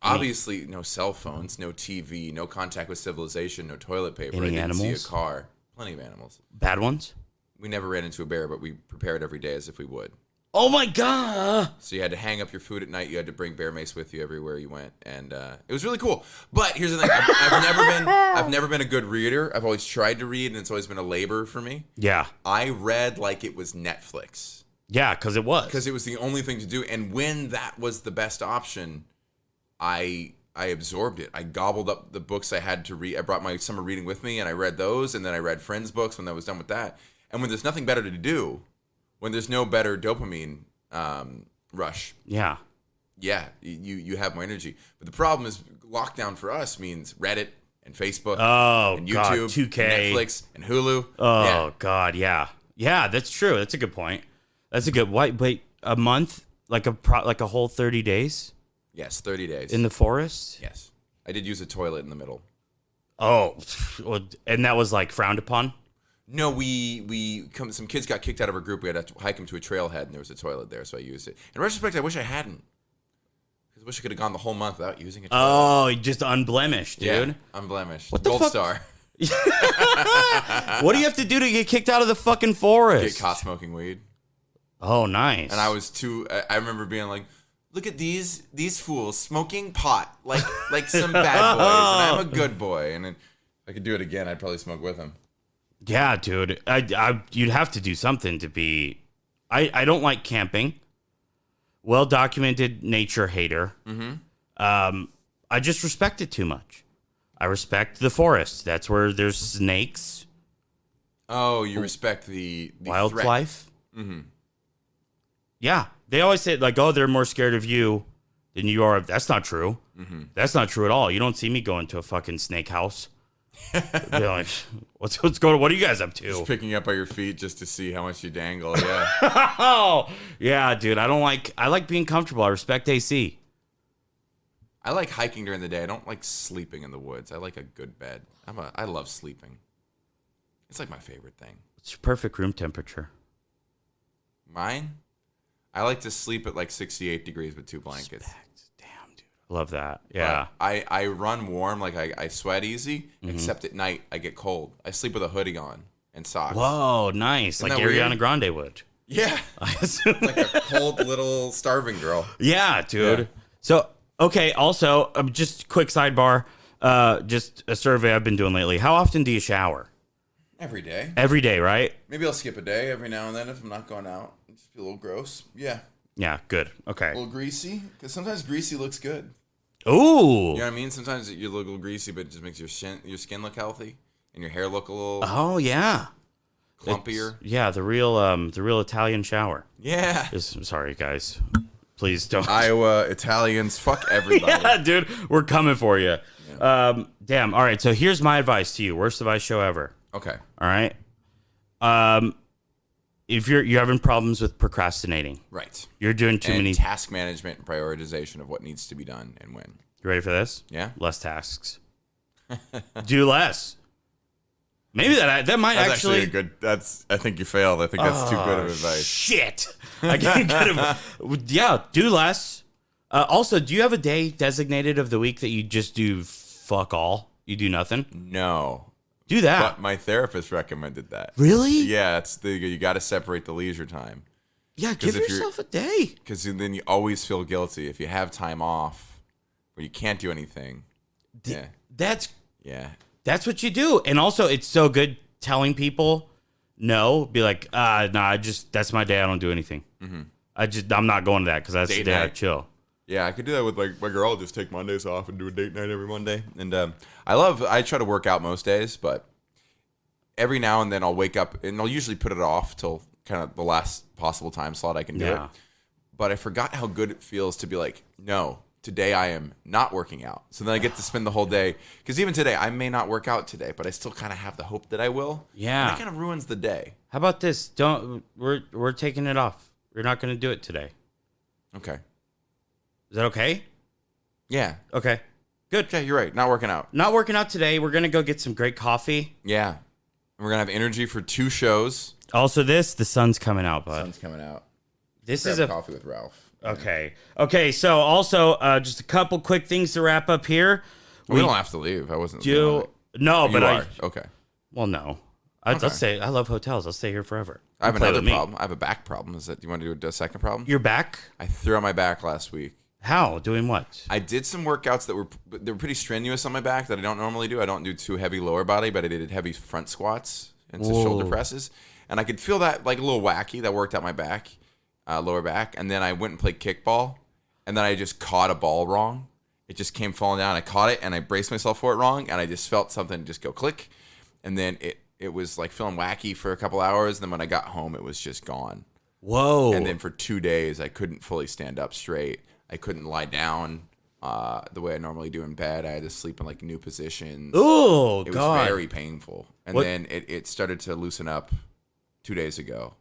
obviously, no cell phones, no TV, no contact with civilization, no toilet paper. Any I didn't animals? see a car. Plenty of animals. Bad ones? We never ran into a bear, but we prepared every day as if we would. Oh, my God. So you had to hang up your food at night. You had to bring bear mace with you everywhere you went, and it was really cool. But here's the thing: I've never been a good reader. I've always tried to read, and it's always been a labor for me. Yeah. I read like it was Netflix. Yeah, because it was. Because it was the only thing to do, and when that was the best option, I absorbed it. I gobbled up the books I had to read. I brought my summer reading with me, and I read those, and then I read friends' books when I was done with that. And when there's nothing better to do, when there's no better dopamine rush, Yeah. you have more energy. But the problem is lockdown for us means Reddit and Facebook and YouTube, God, 2K. and Netflix and Hulu. Oh, God, yeah. Yeah, that's true. That's a good point. That's a good... Wait, a month? Like a whole 30 days? Yes, 30 days. In the forest? Yes. I did use a toilet in the middle. Oh, well, and that was, like, frowned upon? No, some kids got kicked out of our group. We had to hike them to a trailhead, and there was a toilet there, so I used it. In retrospect, I wish I hadn't. Because I wish I could have gone the whole month without using a toilet. Oh, just unblemished, dude. Yeah, unblemished. What the Gold fuck? star. What do you have to do to get kicked out of the fucking forest? Get caught smoking weed. Oh, nice. And I remember being like, look at these fools smoking pot like some bad boys, and I'm a good boy. And if I could do it again, I'd probably smoke with them. Yeah, dude. You'd have to do something to be... I don't like camping. Well-documented nature hater. Mm-hmm. I just respect it too much. I respect the forest. That's where there's snakes. Oh, you respect the Wildlife. Threat. Mm-hmm. Yeah. They always say, like, oh, they're more scared of you than you are. That's not true. Mm-hmm. That's not true at all. You don't see me going to a fucking snake house. They're like, what's going on? What are you guys up to? Just picking up by your feet just to see how much you dangle. Yeah. Oh, yeah, dude. I like being comfortable. I respect AC. I like hiking during the day. I don't like sleeping in the woods. I like a good bed. I love sleeping. It's like my favorite thing. It's perfect room temperature. Mine? I like to sleep at like 68 degrees with 2 blankets. Damn, dude. I love that. Yeah. I run warm, like I sweat easy, except at night I get cold. I sleep with a hoodie on and socks. Whoa, nice. Isn't like that weird? Ariana Grande would. Yeah. Like a cold little starving girl. Yeah, dude. Yeah. So, okay, also, just quick sidebar, just a survey I've been doing lately. How often do you shower? Every day. Every day, right? Maybe I'll skip a day every now and then if I'm not going out. Just be a little gross. Yeah. Yeah, good. Okay. A little greasy. Because sometimes greasy looks good. Ooh. You know what I mean? Sometimes you look a little greasy, but it just makes your skin look healthy. And your hair look a little Oh, yeah. clumpier. Yeah, the real Italian shower. Yeah. Sorry, guys. Please don't. Iowa Italians, fuck everybody. Yeah, dude, we're coming for you. Yeah. Damn. All right, so here's my advice to you. Worst advice show ever. Okay. All right. If you're having problems with procrastinating, Right. you're doing too And many. task management and prioritization of what needs to be done and when. You ready for this? Yeah. Less tasks. Do less. Maybe that might That's actually a good. I think you failed. I think that's too good of advice. Shit. I can't get him. Yeah, do less. Also, do you have a day designated of the week that you just do fuck all? You do nothing? No. Do that. But my therapist recommended that. Really? Yeah, you got to separate the leisure time. Yeah, give if you're- yourself a day. Because then you always feel guilty if you have time off or you can't do anything. Yeah. That's Yeah. what you do. And also, it's so good telling people no. Be like, nah, that's my day. I don't do anything. Mm-hmm. I'm not going to that because that's the Date day I night. chill. Yeah, I could do that with my girl. I'll just take Mondays off and do a date night every Monday. And I try to work out most days, but every now and then I'll wake up and I'll usually put it off till kind of the last possible time slot I can do it. But I forgot how good it feels to be like, no, today I am not working out. So then I get to spend the whole day. Because even today, I may not work out today, but I still kind of have the hope that I will. Yeah. And that kind of ruins the day. How about this? We're taking it off. We're not going to do it today. Okay. Is that okay? Yeah. Okay. Good. Okay, you're right. Not working out. Not working out today. We're going to go get some great coffee. Yeah. And we're going to have energy for 2 shows. Also, the sun's coming out, bud. Sun's coming out. This Grab is a coffee with Ralph. Okay. Okay. So also, just a couple quick things to wrap up here. We don't have to leave. I wasn't. Do no, You but are. Okay. Well, no. Okay. Let's say I love hotels. I'll stay here forever. I have Play another with me. problem. I have a back problem. Do you want to do a second problem? You're back. I threw out my back last week. How? Doing what? I did some workouts that were pretty strenuous on my back that I don't normally do. I don't do too heavy lower body, but I did heavy front squats and some shoulder presses, and I could feel that like a little wacky. That worked out my back, lower back, and then I went and played kickball, and then I just caught a ball wrong. It just came falling down. I caught it and I braced myself for it wrong, and I just felt something just go click, and then it was like feeling wacky for a couple hours. And then when I got home, it was just gone. Whoa. And then for 2 days, I couldn't fully stand up straight. I couldn't lie down the way I normally do in bed. I had to sleep in like new positions. Oh, It God. was very painful. And What- then it started to loosen up 2 days ago.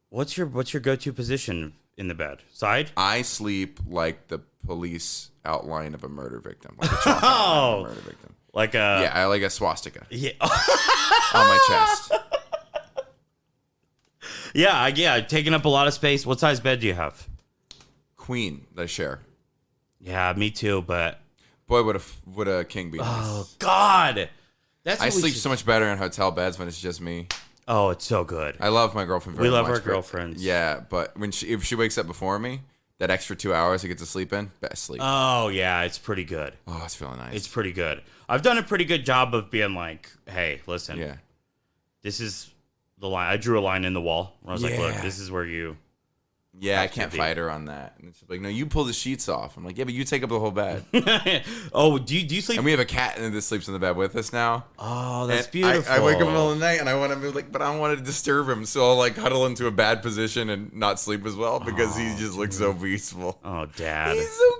What's your go-to position in the bed? Side? I sleep like the police outline of a murder victim. Like a chalk outline of a murder victim. Like a Yeah, I like a swastika yeah. on my chest. yeah, taking up a lot of space. What size bed do you have? Queen that I share. Yeah, me too, but Boy, would a king be nice. oh God. That's I what we sleep should- so much better in hotel beds when it's just me. Oh, it's so good. I love my girlfriend very We love much. our but- girlfriends. Yeah, but if she wakes up before me, that extra 2 hours I get to sleep in, best sleep. Oh yeah, it's pretty good. Oh, it's feeling nice. It's pretty good. I've done a pretty good job of being like, hey, listen, yeah. this is the line. I drew a line in the wall. I was like, look, Yeah. this is where you. Yeah, I Have to can't be. fight her on that. And she's like, no, you pull the sheets off. I'm like, yeah, but you take up the whole bed. Oh, do you sleep? And we have a cat that sleeps in the bed with us now. Oh, that's And beautiful. I wake up in the middle of the night and I want to be like, but I don't want to disturb him. So I'll like huddle into a bad position and not sleep as well because he just looks so peaceful. Oh, Dad. He's so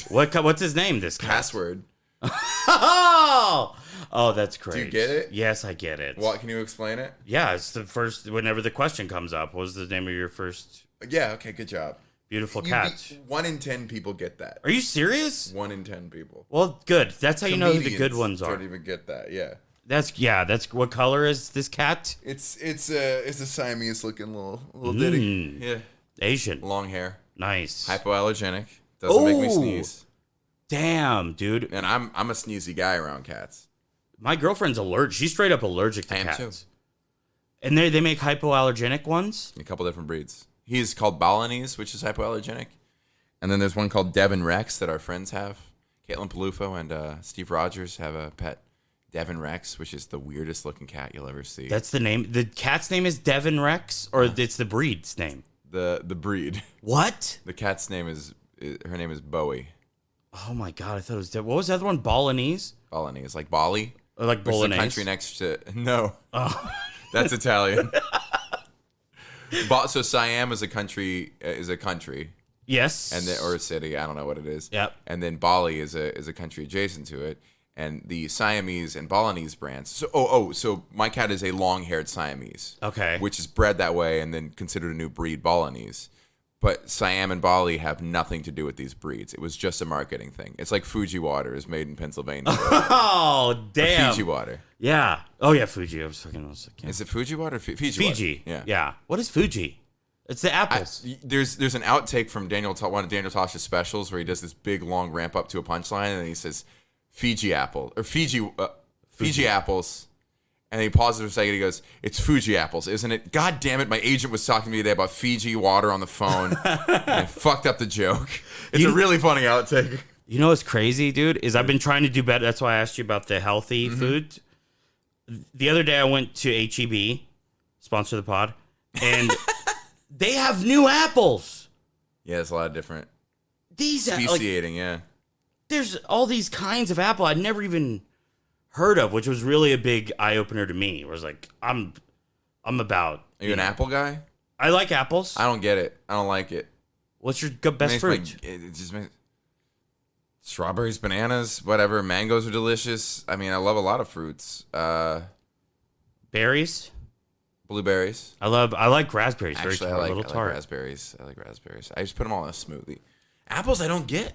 cute. What's his name? This cat? Password. Oh, that's great. Do you get it? Yes, I get it. What? Can you explain it? Yeah, it's the first. Whenever the question comes up, what was the name of your first Yeah. Okay. Good job. beautiful You cat? 1 in 10 people get that. Are you serious? 1 in 10 people. Well, good. That's how you know who the good Comedians ones are. Don't even get that. Yeah. That's what color is this cat? It's a Siamese looking little ditty. Yeah. Asian. Long hair. Nice. Hypoallergenic. Doesn't make me Oh. sneeze. Damn, dude. And I'm a sneezy guy around cats. My girlfriend's allergic. She's straight up allergic to I am cats. too. And they make hypoallergenic ones? A couple different breeds. He's called Balinese, which is hypoallergenic. And then there's one called Devon Rex that our friends have. Caitlin Palufo and Steve Rogers have a pet, Devon Rex, which is the weirdest looking cat you'll ever see. That's the name. The cat's name is Devon Rex, or it's the breed's name? the breed. What? The cat's name her name is Bowie. Oh my god, I thought it was what was the other one? Balinese? Balinese, like Bali. Or like Which is the Bolognese? country next to no. Oh. That's Italian. So Siam is a country. Yes. And or a city, I don't know what it is. Yep. And then Bali is a country adjacent to it. And the Siamese and Balinese brands. So my cat is a long-haired Siamese. Okay. Which is bred that way and then considered a new breed, Balinese. But Siam and Bali have nothing to do with these breeds. It was just a marketing thing. It's like Fuji water is made in Pennsylvania. Oh, damn. Fiji water. Yeah. Oh, yeah, Fuji. I was fucking... Is it Fuji water? Fiji. Fiji. Water. Yeah. What is Fuji? It's the apples. There's an outtake from one of Daniel Tosh's specials where he does this big, long ramp up to a punchline, and then he says, Fiji apple, or Fiji apples. And he pauses for a second. He goes, "It's Fuji apples, isn't it?" God damn it! My agent was talking to me today about Fiji water on the phone, and I fucked up the joke. It's a really funny outtake. You know what's crazy, dude? Is I've been trying to do better. That's why I asked you about the healthy food. The other day I went to HEB, sponsor the pod, and they have new apples. Yeah, it's a lot of different. These speciating, yeah. There's all these kinds of apple I'd never even heard of, which was really a big eye opener to me. It was like, I'm about. Are you an apple guy? I like apples. I don't get it. I don't like it. What's your best fruit? It just makes strawberries, bananas, whatever. Mangoes are delicious. I mean, I love a lot of fruits. Berries. Blueberries. I like raspberries. Actually, very I little like tart. raspberries. I like raspberries. I just put them all in a smoothie. Apples, I don't get.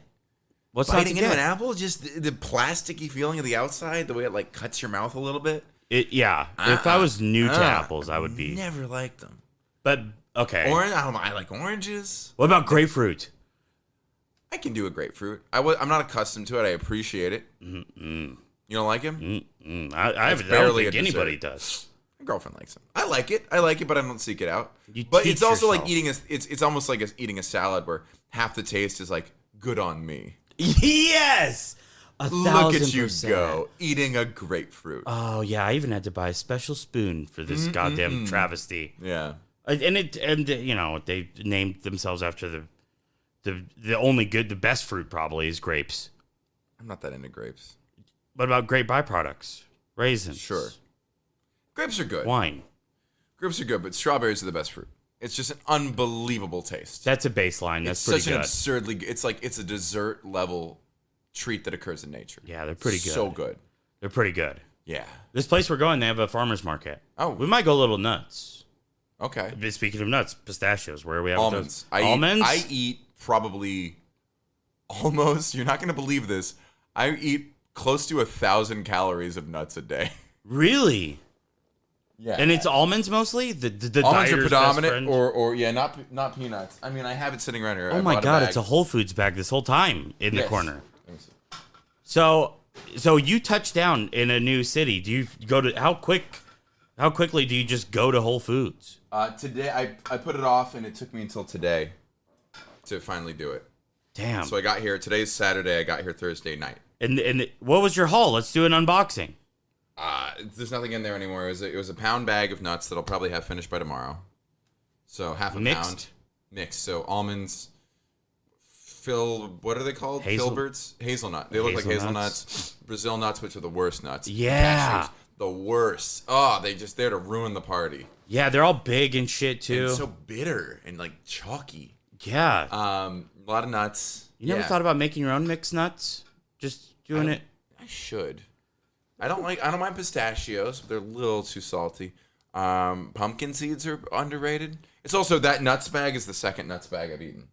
What's biting into an apple? Just the plasticky feeling of the outside, the way it like cuts your mouth a little bit. If I was new to apples, I would be. Never liked them. But okay. Orange. I like oranges. What about grapefruit? I can do a grapefruit. I'm not accustomed to it. I appreciate it. You don't like him? I don't think anybody does. My girlfriend likes him. I like it, but I don't seek it out. But it's also like eating it's almost like eating a salad where half the taste is like good on me. Yes. Look at you go, eating a grapefruit. Oh yeah, I even had to buy a special spoon for this goddamn travesty. Yeah. And you know, they named themselves after the best fruit probably is grapes. I'm not that into grapes. What about grape byproducts? Raisins. Sure. Grapes are good. Wine. Grapes are good, but strawberries are the best fruit. It's just an unbelievable taste. That's a baseline. That's pretty pretty such good. an absurdly. It's a dessert level treat that occurs in nature. Yeah, they're pretty good. So good. They're pretty good. Yeah. This place we're going, they have a farmer's market. Oh. We might go a little nuts. Okay. Speaking of nuts, pistachios. Where are we at? Almonds. Almonds? I eat probably almost. You're not going to believe this. I eat close to 1,000 calories of nuts a day. Really? Yeah. And it's almonds mostly? The almonds are dieter's predominant, best friend? or yeah, not peanuts. I mean, I have it sitting right here. Oh my God, it's a Whole Foods bag this whole time in the corner. So you touch down in a new city. Do you go to how quickly do you just go to Whole Foods? Today I put it off, and it took me until today to finally do it. Damn. So I got here. Today's Saturday. I got here Thursday night. And what was your haul? Let's do an unboxing. There's nothing in there anymore. It was a pound bag of nuts that I'll probably have finished by tomorrow. So half a pound. Mixed. So almonds, what are they called? Filberts? Hazelnut. They look like hazelnuts. Brazil nuts, which are the worst nuts. Yeah. Cashews, the worst. Oh, just there to ruin the party. Yeah, they're all big and shit too. And so bitter and like chalky. Yeah. A lot of nuts. You never thought about making your own mixed nuts? Just doing it? I should. I don't mind pistachios. They're a little too salty. Pumpkin seeds are underrated. It's also that nuts bag is the second nuts bag I've eaten.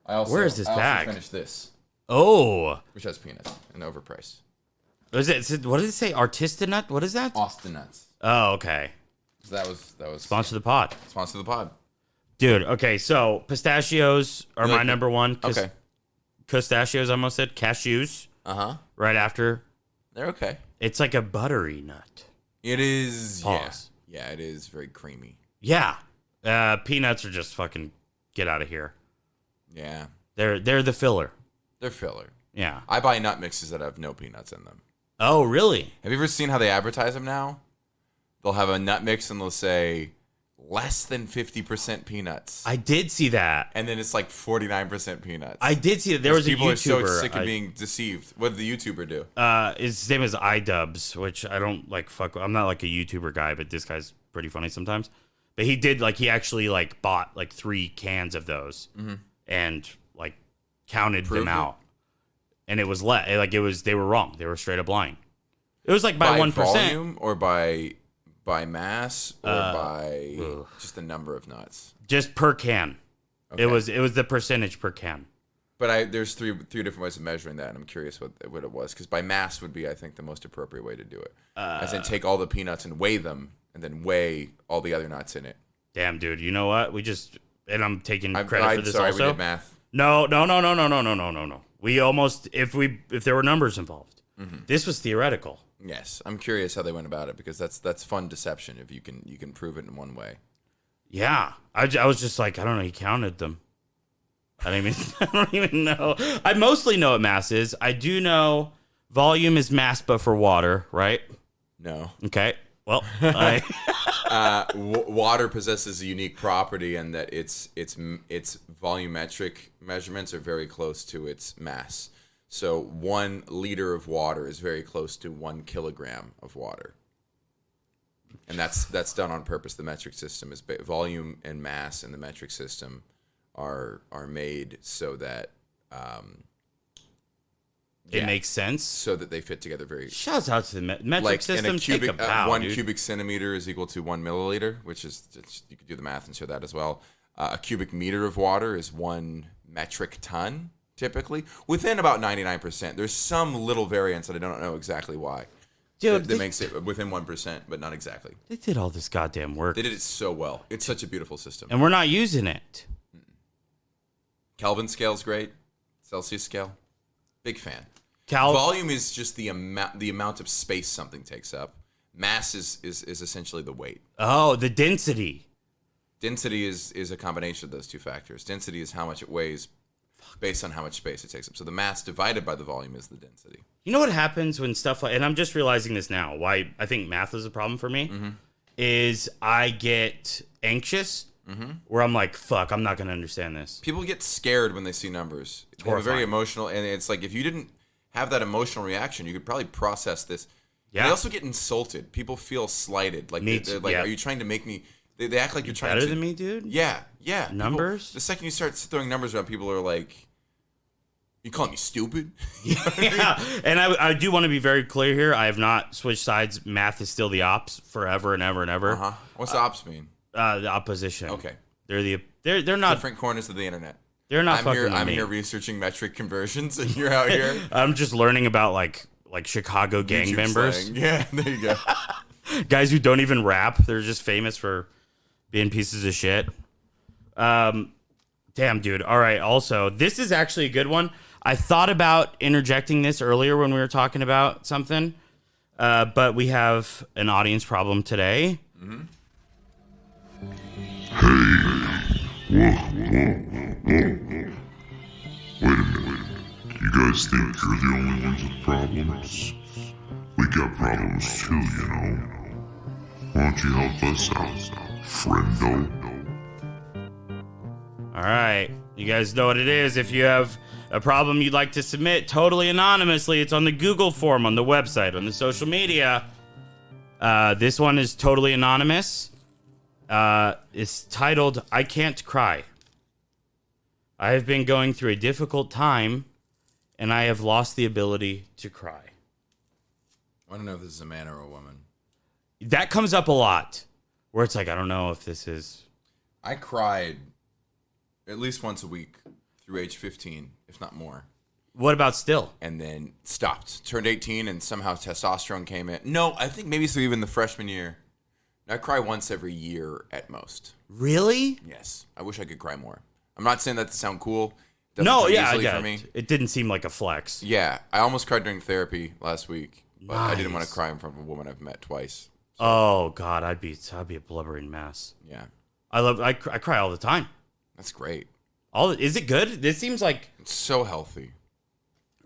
Where is this bag? I finished this. Oh. Which has peanuts and overpriced. What did it say? Artista nut? What is that? Austin nuts. Oh, okay. So that was Sponsor the pod. Sponsor the pod. Dude, okay, so pistachios are my number one. Okay. Pistachios, I almost said. Cashews. Uh-huh. Right after. They're okay. It's like a buttery nut. It is. Pause. Yeah, it is very creamy. Yeah. Peanuts are just fucking get out of here. Yeah. They're the filler. They're filler. Yeah. I buy nut mixes that have no peanuts in them. Oh, really? Have you ever seen how they advertise them now? They'll have a nut mix and they'll say less than 50% peanuts. I did see that. And then it's like 49% peanuts. I did see that. There was a YouTuber. People are so sick of being deceived. What did the YouTuber do? His name is iDubbbz, which I don't like fuck. I'm not like a YouTuber guy, but this guy's pretty funny sometimes. But he actually like bought like 3 cans of those and like counted them out. and it was they were wrong. They were straight up lying. It was like by 1%. Volume or by mass or by just the number of nuts. Just per can. Okay. It was the percentage per can. But there's three different ways of measuring that, and I'm curious what it was, because by mass would be, I think, the most appropriate way to do it. As in, take all the peanuts and weigh them, and then weigh all the other nuts in it. Damn, dude. You know what? And I'm taking credit for this also. We did math. No. We almost, if there were numbers involved. Mm-hmm. This was theoretical. Yes, I'm curious how they went about it, because that's fun deception if you can prove it in one way. Yeah, I was just like, I don't know. He counted them. I don't even know. I mostly know what mass is. I do know volume is mass, but for water, right? No. Okay. Well, water possesses a unique property in that its volumetric measurements are very close to its mass. So 1 liter of water is very close to 1 kilogram of water. And that's done on purpose. The metric system is volume and mass in the metric system are made so that it makes sense. So that they fit together very. Shouts out to the metric system. In a cubic, take a bow, 1 dude. cubic centimeter is equal to 1 milliliter, which is you could do the math and show that as well. A cubic meter of water is 1 metric ton, typically, within about 99%. There's some little variance that I don't know exactly why. Dude, that makes it within 1%, but not exactly. They did all this goddamn work. They did it so well. It's such a beautiful system. And we're not using it. Kelvin scale's great. Celsius scale, big fan. Volume is just the amount of space something takes up. Mass is essentially the weight. Oh, the density. Density is a combination of those two factors. Density is how much it weighs based on how much space it takes up. So the mass divided by the volume is the density. You know what happens when stuff like, and I'm just realizing this now, why I think math is a problem for me, is I get anxious, where I'm like, fuck, I'm not going to understand this. People get scared when they see numbers. They have a very emotional, and it's like, if you didn't have that emotional reaction, you could probably process this. Yeah. They also get insulted. People feel slighted. Like, they're like, are you trying to make me... They act like you're trying better to... than me, dude? Yeah. Numbers? The second you start throwing numbers around, people are like, you calling me stupid? Yeah. And I do want to be very clear here. I have not switched sides. Math is still the ops forever and ever and ever. Uh-huh. What's the ops mean? The opposition. Okay. They're not... Different corners of the internet. They're not fucking with me. I'm here researching metric conversions, and you're out here. I'm just learning about, like Chicago gang YouTube members. slang. Yeah, there you go. Guys who don't even rap. They're just famous for being pieces of shit. Damn, dude. All right. Also, this is actually a good one. I thought about interjecting this earlier when we were talking about something, but we have an audience problem today. Hey, whoa. Wait a minute. You guys think you're the only ones with problems? We got problems too, you know. Why don't you help us out, friendo? All right. You guys know what it is. If you have a problem you'd like to submit totally anonymously, it's on the Google form, on the website, on the social media. This one is totally anonymous. It's titled, I Can't Cry. I have been going through a difficult time, and I have lost the ability to cry. I don't know if this is a man or a woman. That comes up a lot, where it's like, I don't know if this is... I cried at least once a week through age 15, if not more. What about still? And then stopped. Turned 18, and somehow testosterone came in. No, I think maybe through even the freshman year. I cry once every year at most. Really? Yes. I wish I could cry more. I'm not saying that to sound cool. No, yeah, I get it. It didn't seem like a flex. Yeah, I almost cried during therapy last week, but Nice. I didn't want to cry in front of a woman I've met twice. So, Oh God, I'd be a blubbering mess. yeah, I cry all the time. that's great. Is it good? This seems like It's so healthy.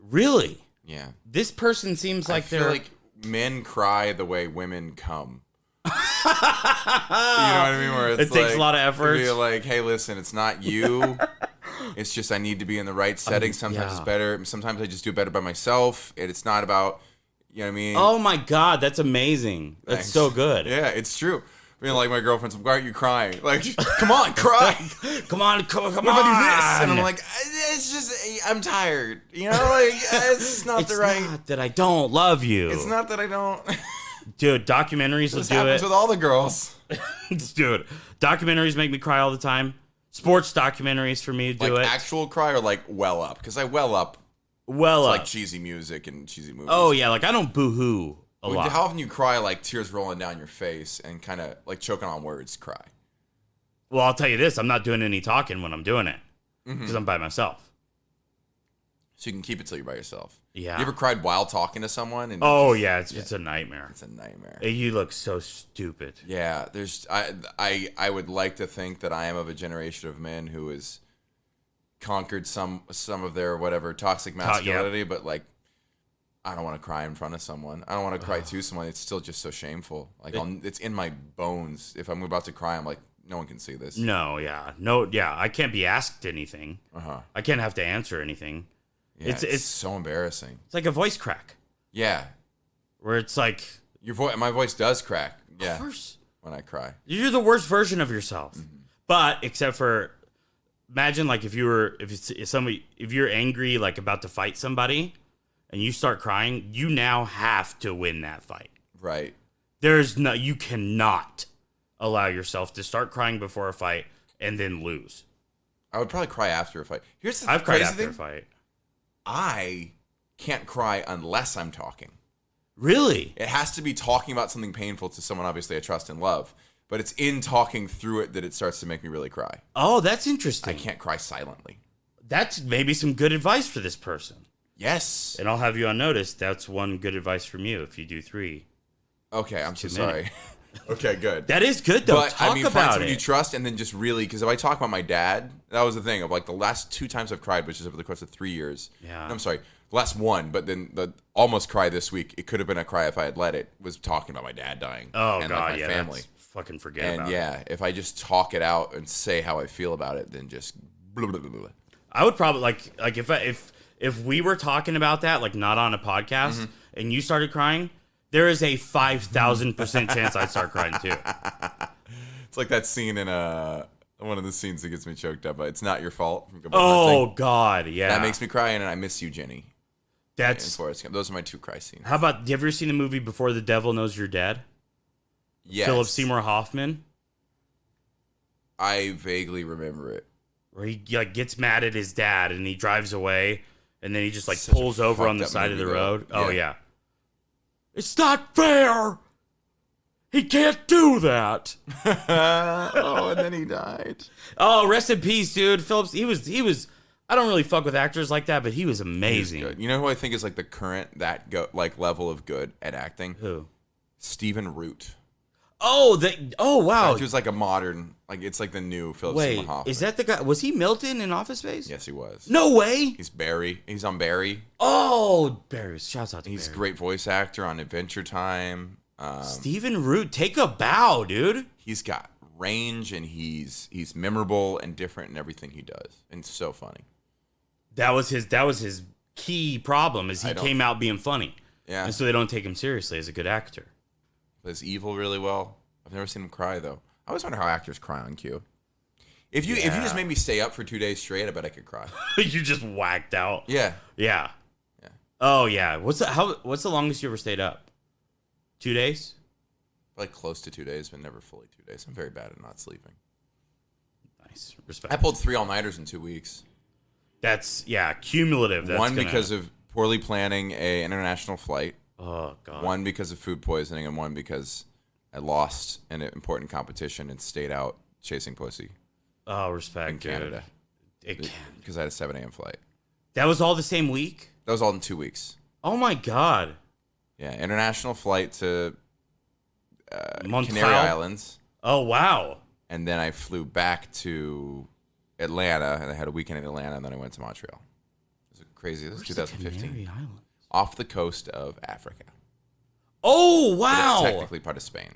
really. Yeah, This person seems like I feel they're like men cry the way women come. You know what I mean? Where it's It takes a lot of effort. to be like, hey, listen, it's not you. It's just I need to be in the right setting. Sometimes yeah. it's better. Sometimes I just do better by myself. And it's not about, you know what I mean? Oh my God, that's amazing. That's Thanks. so good. Yeah, it's true. Being like my girlfriend's, why aren't you crying? Like, come on, cry. Come on, come What on. if I do this? And I'm like, it's just, I'm tired. You know, like, it's not the right. It's not that I don't love you. It's not that I don't. Dude, documentaries will This do happens it. with all the girls. Dude, documentaries make me cry all the time. Sports documentaries for me do Like it. actual cry or like well up? Because I well up Well, like cheesy music and cheesy movies. oh yeah, like I don't boo-hoo a lot. How often you cry like tears rolling down your face and kind of like choking on words cry? Well, I'll tell you this: I'm not doing any talking when I'm doing it because I'm by myself. So you can keep it till you're by yourself. Yeah. You ever cried while talking to someone? And Oh yeah, it's a nightmare. it's a nightmare. You look so stupid. Yeah, I would like to think that I am of a generation of men who has conquered some of their whatever toxic masculinity, but like I don't want to cry in front of someone. I don't want to cry to someone. It's still just so shameful. Like it's in my bones. If I'm about to cry, I'm like, no one can see this. No, yeah, I can't be asked anything. I can't have to answer anything. Yeah, it's so embarrassing. It's like a voice crack Yeah, where it's like, my voice does crack. Yeah, of course, when I cry. you're the worst version of yourself. But except for, imagine like if you're angry like about to fight somebody, and you start crying, you now have to win that fight. Right. You cannot allow yourself to start crying before a fight and then lose. I would probably cry after a fight. Here's the I've cried crazy after thing. a fight. I can't cry unless I'm talking. Really? It has to be talking about something painful to someone obviously I trust and love. But it's in talking through it that it starts to make me really cry. Oh, that's interesting. I can't cry silently. That's maybe some good advice for this person. Yes. And I'll have you on notice. That's one good advice from you if you do 3. Okay, I'm so too many. sorry. Okay, good. That is good, though. But Talk I mean, find about someone you it. trust, and then just really, because if I talk about my dad, that was the thing of like the last 2 times I've cried, which is over the course of 3 years. Yeah. I'm sorry, the last one, but then the almost cry this week. It could have been a cry if I had let it. Was talking about my dad dying. Oh, and God, like my yeah. family. Fucking forget And about it. yeah, if I just talk it out and say how I feel about it, then just blah, blah, blah, blah. I would probably like if we were talking about that, like not on a podcast, Mm-hmm. and you started crying, there is a 5,000% chance I'd start crying too. It's like that scene in one of the scenes that gets me choked up. But It's Not Your Fault. From Good Will Oh Hunting. God, yeah. That makes me cry, and I Miss You, Jenny. And That's. Forrest Gump. Those are my 2 cry scenes. How about? Have you ever seen the movie Before the Devil Knows You're Dead? Yes. Philip Seymour Hoffman, I vaguely remember it. where he like gets mad at his dad and he drives away, and then he just like Such a pulls over on the fucked up side of the movie, though. road. Oh Yeah. yeah. It's not fair. He can't do that. Oh, and then he died. Oh, rest in peace, dude. Phillips. He was. I don't really fuck with actors like that, but he was amazing. Good. You know who I think is like the current level of good at acting? Who? Stephen Root. Oh, wow. He was like a modern, like it's like the new Philip Seymour Wait, Hoffman. is that the guy? Was he Milton in Office Space? Yes, he was. No way. He's Barry. He's on Barry. Oh, Barry. Shouts out to He's a Barry. great voice actor on Adventure Time. Stephen Root, take a bow, dude. He's got range, and he's memorable and different in everything he does, and so funny. That was his key problem is he came out being funny. Yeah. And so they don't take him seriously as a good actor. Plays evil really well. I've never seen him cry though. I always wonder how actors cry on cue. If you just made me stay up for 2 days straight, I bet I could cry. You just whacked out. Yeah. Yeah. Yeah. Oh yeah. What's the longest you ever stayed up? 2 days? Like close to 2 days, but never fully 2 days. I'm very bad at not sleeping. Nice. Respect. I pulled 3 all-nighters in 2 weeks. That's cumulative. That's One because of poorly planning an international flight. Oh god. One because of food poisoning, and one because I lost an important competition and stayed out chasing pussy Oh, respect, in Canada. Dude. Because I had a 7 a.m. flight. That was all the same week? That was all in 2 weeks. Oh my god. Yeah, international flight to Montreal? Canary Islands. Oh wow. And then I flew back to Atlanta, and I had a weekend in Atlanta, and then I went to Montreal. It was crazy. This was Where's the 2015. Canary Islands? Off the coast of Africa. Oh But wow. it's technically part of Spain.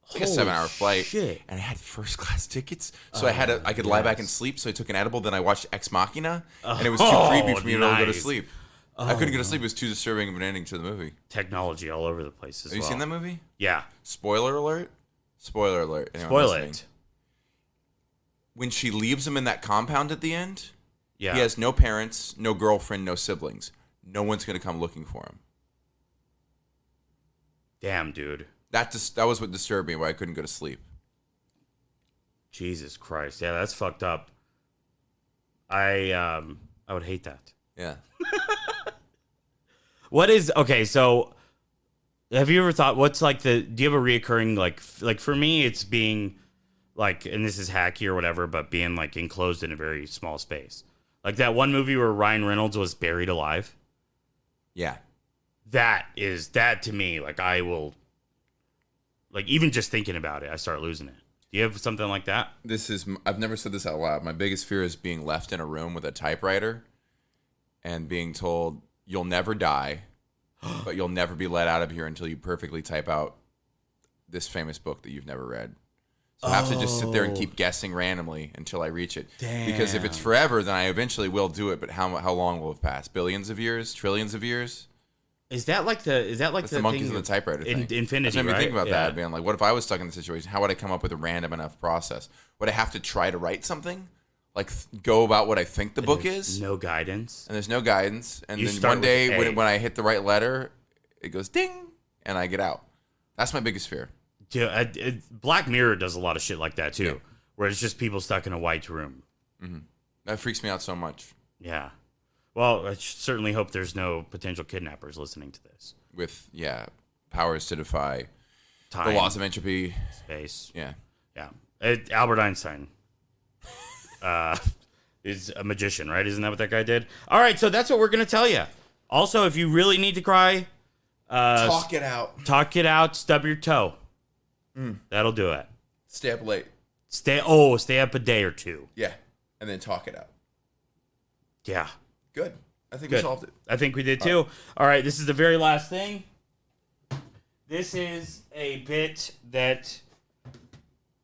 It's like a Holy 7-hour flight. shit. And I had first class tickets. So I could lie back and sleep. So I took an edible, then I watched Ex Machina, and it was too creepy for me to go to nice. sleep. I couldn't go to sleep. It was too disturbing of an ending to the movie. Technology all over the place as Have you well. seen that movie? Yeah. Spoiler alert. Spoiler alert. anyone Spoil listening. it. When she leaves him in that compound at the end, Yeah. he has no parents, no girlfriend, no siblings. No one's going to come looking for him. Damn, dude. That was what disturbed me, why I couldn't go to sleep. Jesus Christ. Yeah, that's fucked up. I would hate that. Yeah. What is okay? So, have you ever thought what's like do you have a reoccurring like for me? It's being like, and this is hacky or whatever, but being like enclosed in a very small space. Like that one movie where Ryan Reynolds was buried alive. Yeah. That to me, like I will, like even just thinking about it, I start losing it. Do you have something like that? I've never said this out loud. My biggest fear is being left in a room with a typewriter and being told you'll never die, but you'll never be let out of here until you perfectly type out this famous book that you've never read. So I have to just sit there and keep guessing randomly until I reach it. Damn. Because if it's forever, then I eventually will do it. But how long will it pass? Billions of years? Trillions of years? Is that like the monkeys thing and the typewriter thing. Infinity, That's made me right? think about Yeah. that, man. Like, what if I was stuck in the situation? How would I come up with a random enough process? Would I have to try to write something? Like, go about what I think the book is? No guidance. And there's no guidance. And You then start one day, with A. when I hit the right letter, it goes ding, and I get out. That's my biggest fear. Dude, Black Mirror does a lot of shit like that too, Yeah. where it's just people stuck in a white room. That freaks me out so much. Yeah. Well, I certainly hope there's no potential kidnappers listening to this. With, powers to defy Time, the laws of entropy. space. Yeah. Yeah. Albert Einstein is a magician, right? Isn't that what that guy did? All right, so that's what we're going to tell you. Also, if you really need to cry, Talk it out. talk it out, stub your toe. That'll do it. Stay up late. Stay up a day or two. Yeah. And then talk it out. Yeah. Good. I think Good. we solved it. I think we did too. All right, this is the very last thing. This is a bit that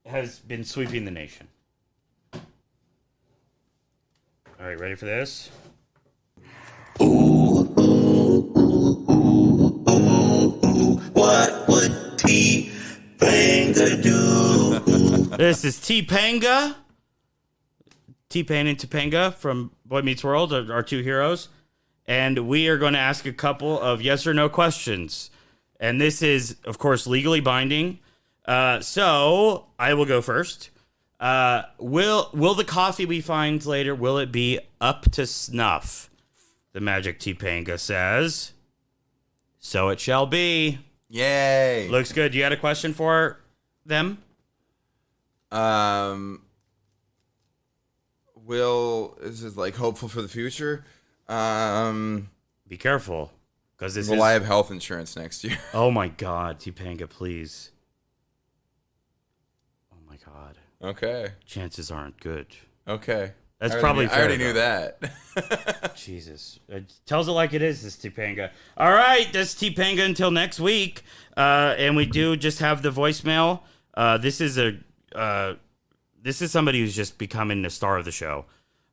has been sweeping the nation. All right, ready for this? What would T-Panga do? This is T-Panga. T-Pain and Topanga from Boy Meets World, our two heroes. And we are going to ask a couple of yes or no questions. And this is, of course, legally binding. So I will go first. Will the coffee we find later, will it be up to snuff? The Magic T-Panga says. So it shall be. Yay. Looks good. You had a question for them? This is like hopeful for the future. Be careful. Because this Will I have health insurance next year? Oh my God, Topanga, please. Oh my God. Okay. Chances aren't good. Okay. That's I already probably knew, fair, I already knew though. that. Jesus. Tells it like it is, this Topanga. All right, that's Topanga until next week. And we do just have the voicemail. This is somebody who's just becoming the star of the show.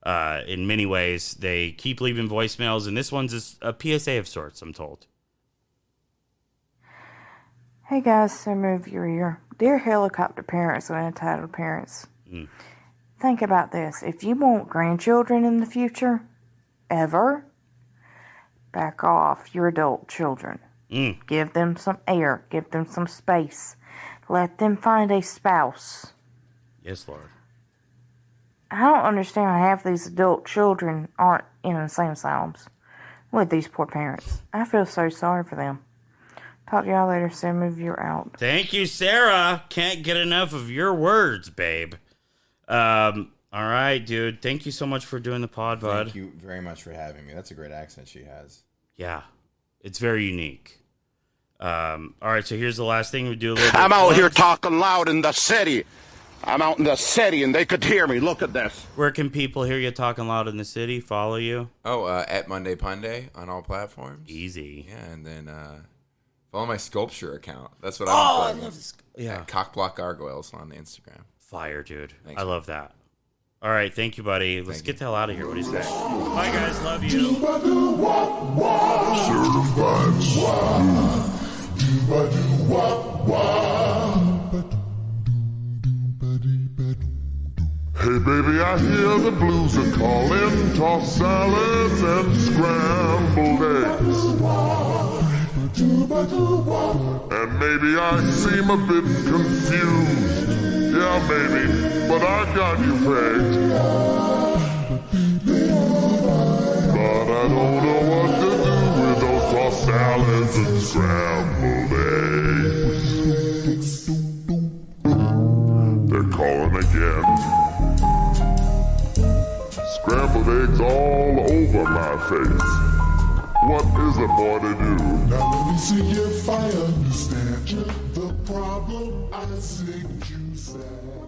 In many ways, they keep leaving voicemails, and this one's a PSA of sorts, I'm told. Hey guys, so move your ear. Dear helicopter parents and entitled parents, think about this. If you want grandchildren in the future, ever, back off your adult children. Give them some air. Give them some space. Let them find a spouse. Yes, Lord. I don't understand how half these adult children aren't in insane asylums with these poor parents. I feel so sorry for them. Talk to y'all later. So move your out. Thank you, Sarah. Can't get enough of your words, babe. All right, dude. Thank you so much for doing the pod, bud. Thank you very much for having me. That's a great accent she has. Yeah, it's very unique. All right, so here's the last thing we do. A little bit I'm of out here plugs. talking loud in the city. I'm out in the city and they could hear me. Look at this. Where can people hear you talking loud in the city? Follow you? Oh, at Monday Punday on all platforms. Easy. Yeah, and then follow my sculpture account. That's what Oh, I'm I plugging. love this. Yeah, Cockblock Gargoyles on the Instagram. fire, dude. Thanks. I love that. All right, thank you, buddy. Let's Thank get you. the hell out of here. What do you say? Bye, guys. Love you. Certified swag. baby, I hear the blues are calling. Tossed salads and scrambled eggs. And maybe I seem a bit confused. Yeah, maybe, but I got you pegged. But I don't know what to do with those tossed salads and scrambled eggs. They're calling again. Scrambled eggs all over my face. What is a boy to do? Now let me see if I understand you. The problem I think you said.